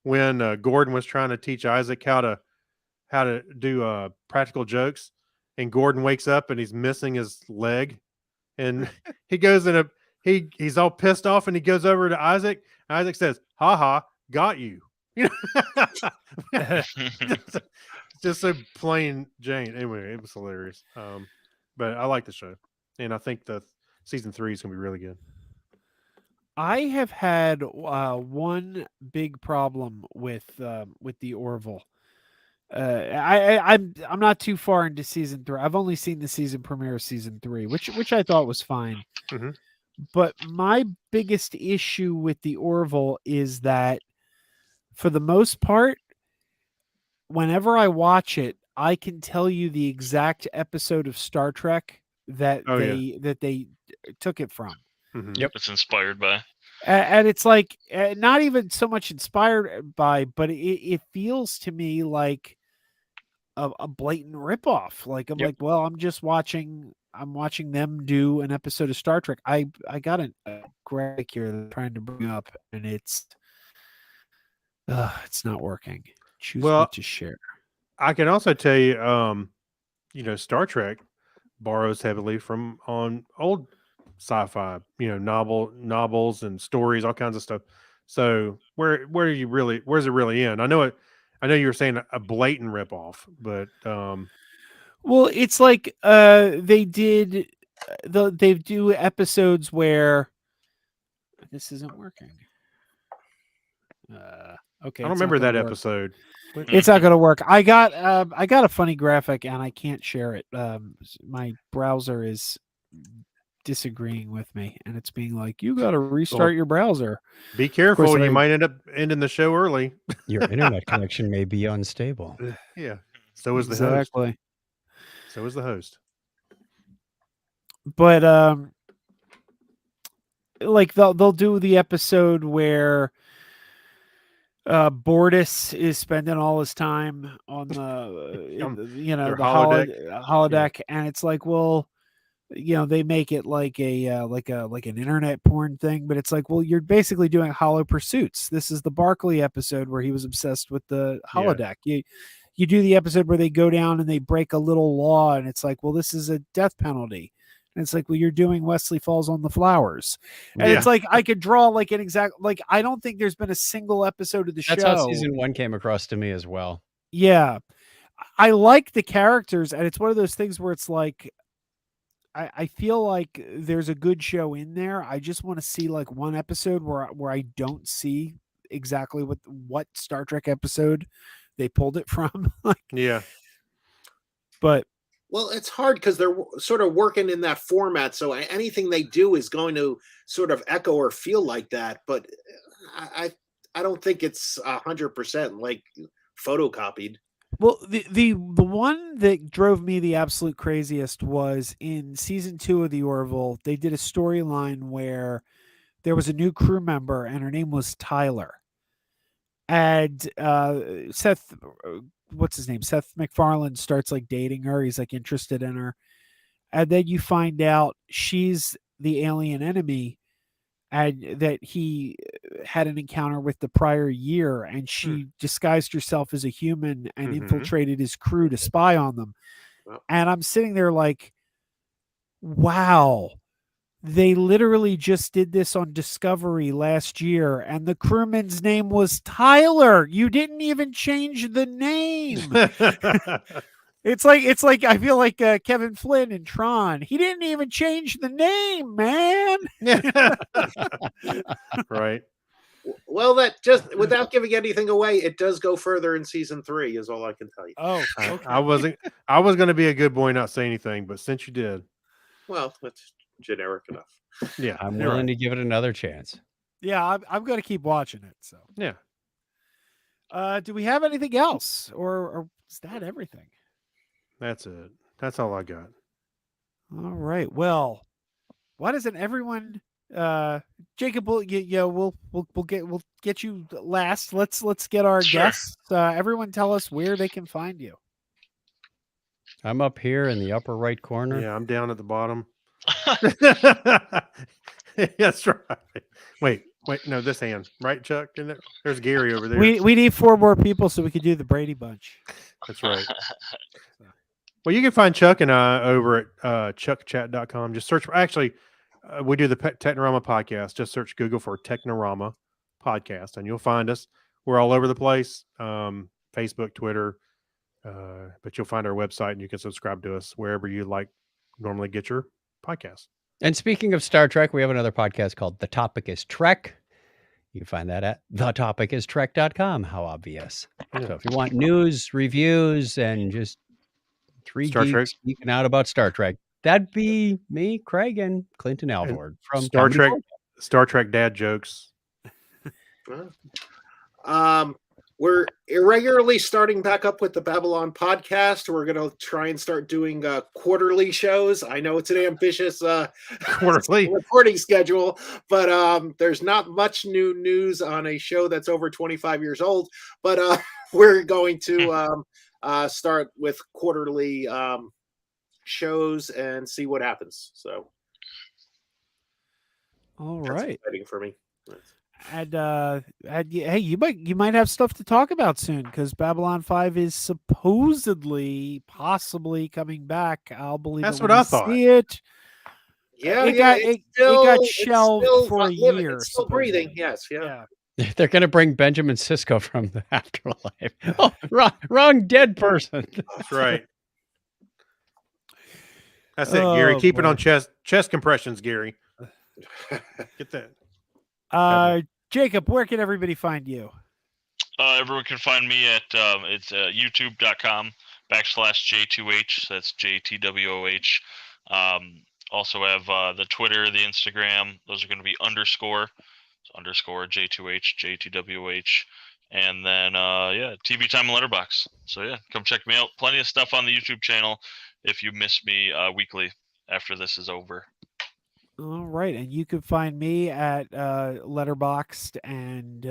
when Gordon was trying to teach Isaac how to do practical jokes, and Gordon wakes up and he's missing his leg, and he goes in he's all pissed off, and he goes over to Isaac. And Isaac says, "Ha ha, got you." Just so plain Jane. Anyway, it was hilarious. But I like the show, and I think the season 3 is gonna be really good. I have had one big problem with the Orville. I'm not too far into season 3. I've only seen the season premiere of season 3, which I thought was fine. Mm-hmm. But my biggest issue with the Orville is that, for the most part, whenever I watch it, I can tell you the exact episode of Star Trek that they took it from. Mm-hmm. Yep. It's inspired by. And it's like not even so much inspired by, but it feels to me like a blatant ripoff. Like I'm like, well, I'm watching them do an episode of Star Trek. I got a graphic here that I'm trying to bring up, and it's not working. Choose what to share. I can also tell you, Star Trek borrows heavily from on old sci-fi, novels and stories, all kinds of stuff. So where's it really in? I know you were saying a blatant ripoff, but well, it's like they do episodes where this isn't working. Okay, I don't remember that episode. It's not going to work. I got a funny graphic and I can't share it. My browser is disagreeing with me, and it's being like, you got to restart your browser. Be careful, you might end up ending the show early. Your internet connection may be unstable. Yeah. So is the host. So is the host. But like they'll do the episode where Bortus is spending all his time on the holodeck, and it's like, well, they make it like like an internet porn thing, but it's like, well, you're basically doing Hollow Pursuits. This is the Barkley episode where he was obsessed with the holodeck. You do the episode where they go down and they break a little law, and it's like, well, this is a death penalty. And it's like, well, you're doing Wesley Falls on the Flowers. And it's like, I could draw like an exact, like, I don't think there's been a single episode of the show. That's how season 1 came across to me as well. Yeah. I like the characters, and it's one of those things where it's like, I feel like there's a good show in there. I just want to see like one episode where I don't see exactly what Star Trek episode they pulled it from. But well, it's hard because they're sort of working in that format, so anything they do is going to sort of echo or feel like that. But I don't think it's 100% like photocopied. Well, the one that drove me the absolute craziest was in season 2 of the Orville. They did a storyline where there was a new crew member, and her name was Tyler. And Seth, what's his name? Seth MacFarlane starts like dating her. He's like interested in her. And then you find out she's the alien enemy, and that he had an encounter with the prior year, and she disguised herself as a human and infiltrated his crew to spy on them. And I'm sitting there like, wow, they literally just did this on Discovery last year, and the crewman's name was Tyler. You didn't even change the name. It's like I feel like Kevin Flynn in Tron. He didn't even change the name, man. Right. Well, that just without giving anything away, it does go further in season 3, is all I can tell you. Oh, okay. I was going to be a good boy, not say anything, but since you did, well, that's generic enough. Yeah, I'm willing to give it another chance. Yeah, I'm going to keep watching it. So yeah. Do we have anything else, or is that everything? That's it. That's all I got. All right. Well, why doesn't everyone? Jacob, we'll get you last. Let's get our guests. Everyone, tell us where they can find you. I'm up here in the upper right corner. Yeah, I'm down at the bottom. That's right. Wait, no, this hand, right, Chuck? There's Gary over there. We need 4 more people so we could do the Brady Bunch. That's right. Well, you can find Chuck and I over at chuckchat.com. Just search for, actually, we do the Technorama podcast. Just search Google for Technorama podcast, and you'll find us. We're all over the place, Facebook, Twitter, but you'll find our website, and you can subscribe to us wherever you normally get your podcast. And speaking of Star Trek, we have another podcast called The Topic is Trek. You can find that at thetopicistrek.com. How obvious. Yeah. So if you want news, reviews, and just 3 geeks speaking out about Star Trek, that'd be me, Craig, and Clinton Alvord from Star Trek dad jokes. We're irregularly starting back up with the Babylon podcast. We're going to try and start doing quarterly shows. I know it's an ambitious Quarterly. recording schedule, but there's not much new news on a show that's over 25 years old. But we're going to start with quarterly shows and see what happens. So, All that's right. exciting for me. And hey, you might have stuff to talk about soon because Babylon 5 is supposedly, possibly coming back. I'll believe That's it what when I I thought. see it. Yeah, It yeah, got it's shelved still for a living, year. It's still breathing. supposedly. Yes, yeah. They're going to bring Benjamin Sisko from the afterlife. Oh, wrong dead person. That's right. That's it, Gary. Oh, Keep it boy. on chest compressions, Gary. Get that. Jacob, where can everybody find you? Everyone can find me at it's youtube.com/J2H. That's JTWOH. Also have the Twitter, the Instagram. Those are going to be _. So _J2H, JTWOH. And then, TV Time and Letterbox. So, yeah, come check me out. Plenty of stuff on the YouTube channel if you miss me weekly after this is over. All right, and you can find me at Letterboxd and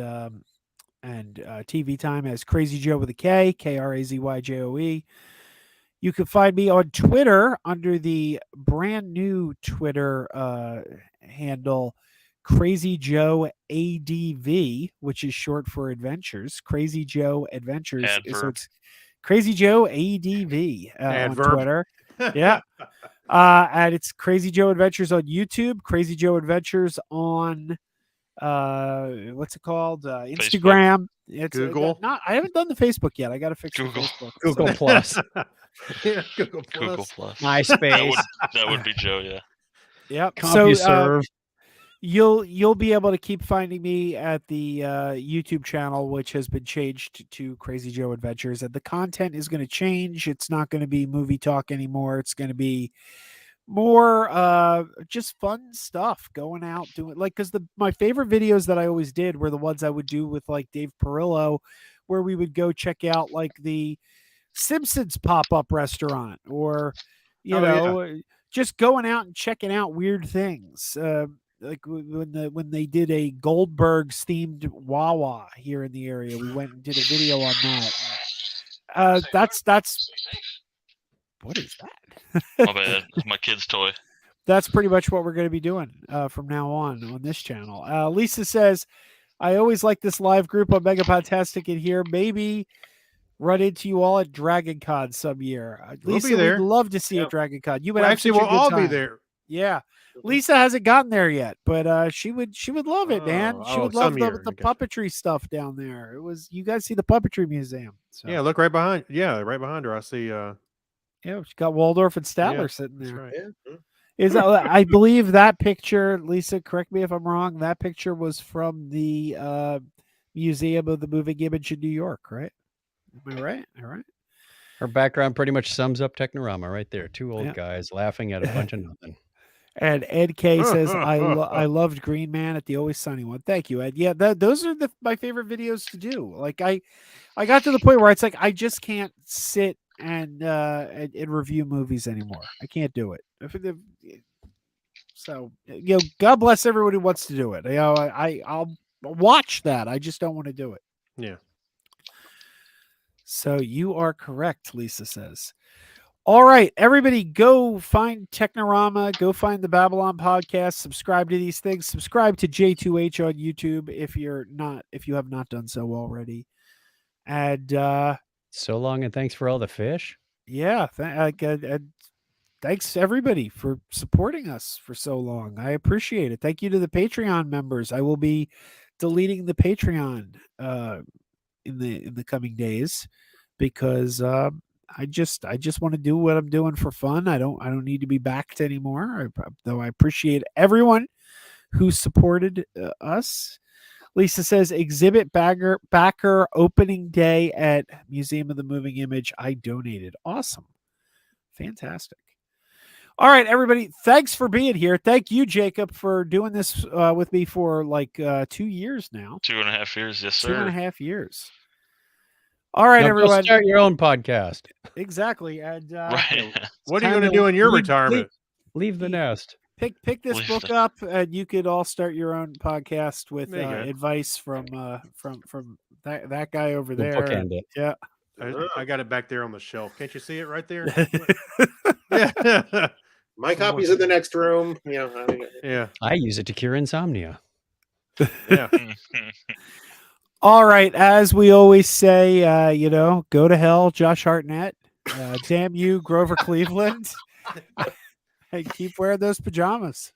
TV Time as Krazy Joe with a K, KRAZYJOE. You can find me on Twitter under the brand new Twitter handle Krazy Joe ADV, which is short for adventures. Krazy Joe Adventures. So it's Krazy Joe ADV on Twitter. Yeah. And it's Krazy Joe Adventures on YouTube, Krazy Joe Adventures on what's it called? Instagram. It's Google. I haven't done the Facebook yet. I got to fix Google. Facebook. Google Plus. Yeah, Google Plus. MySpace. That would be Joe, yeah. Yep. CompuServe. You'll be able to keep finding me at the YouTube channel, which has been changed to Krazy Joe Adventures, and the content is going to change. It's not going to be movie talk anymore. It's going to be more just fun stuff, going out doing because my favorite videos that I always did were the ones I would do with like Dave Perillo, where we would go check out like the Simpsons pop-up restaurant, or just going out and checking out weird things. Like when they did a Goldberg's themed Wawa here in the area, we went and did a video on that. That's what is that? My bad. It's my kid's toy. That's pretty much what we're going to be doing from now on this channel. Lisa says, I always like this live group on Megapodtastic in here. Maybe run into you all at Dragon Con some year. Lisa, we'll be there. we'd love to see you at Dragon Con. You would Actually, we'll all be there. Yeah. Lisa hasn't gotten there yet, but she would love it, man. She would love the puppetry stuff down there. You guys see the puppetry museum. So. Yeah, look right behind. Yeah, right behind her. I see yeah, she got Waldorf and Statler sitting there. Right. Yeah. Is I believe that picture, Lisa, correct me if I'm wrong, that picture was from the Museum of the Moving Image in New York, right? Am I right? All right. Her background pretty much sums up Technorama right there. Two old guys laughing at a bunch of nothing. And Ed K says, I loved Green Man at the Always Sunny one. Thank you, Ed. Yeah, those are my favorite videos to do. Like I got to the point where it's like I just can't sit and review movies anymore. I can't do it. So God bless everyone who wants to do it. I'll watch that. I just don't want to do it. Yeah. So you are correct, Lisa says. All right, everybody, go find Technorama. Go find the Babylon podcast. Subscribe to these things. Subscribe to J2H on YouTube if you have not done so already. And so long, and thanks for all the fish. Yeah, thanks everybody for supporting us for so long. I appreciate it. Thank you to the Patreon members. I will be deleting the Patreon in the coming days because I just want to do what I'm doing for fun. I don't need to be backed anymore. Though I appreciate everyone who supported us. Lisa says exhibit backer opening day at Museum of the Moving Image. I donated. Awesome. Fantastic. All right, everybody. Thanks for being here. Thank you, Jacob, for doing this with me for like 2 years now. 2.5 years. Yes, sir. 2.5 years. All right, Now go everyone. start your own podcast. Exactly. And Right. What are you going to do in your retirement? Leave the nest. pick this Leave book the- up, and you could all start your own podcast with There you go. advice from that guy over We'll there. bookend it. Yeah. I got it back there on the shelf. Can't you see it right there? Yeah. My copy's in the next room. Yeah. I use it to cure insomnia. Yeah. All right, as we always say, go to hell, Josh Hartnett. Damn you, Grover Cleveland. And keep wearing those pajamas.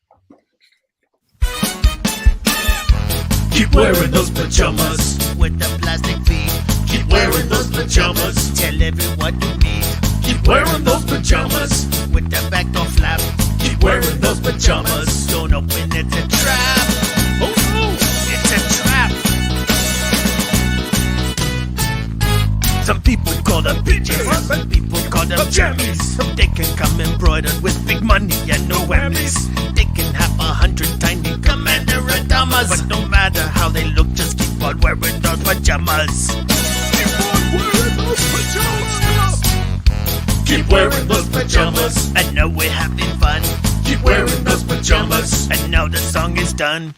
Keep wearing those pajamas with the plastic feet. Keep wearing those pajamas. Tell everyone you meet. Keep wearing those pajamas with the back door flap. Keep wearing those pajamas. Don't open it, it's a trap. Oh no, it's a trap. Some people call them PJs, some people call them jammies. They can come embroidered with big money and no whammies. They can have 100 tiny commander Adamas, but no matter how they look, just keep on wearing those pajamas. keep on wearing those pajamas. Keep wearing those pajamas. And now we're having fun. Keep wearing those pajamas. And now the song is done.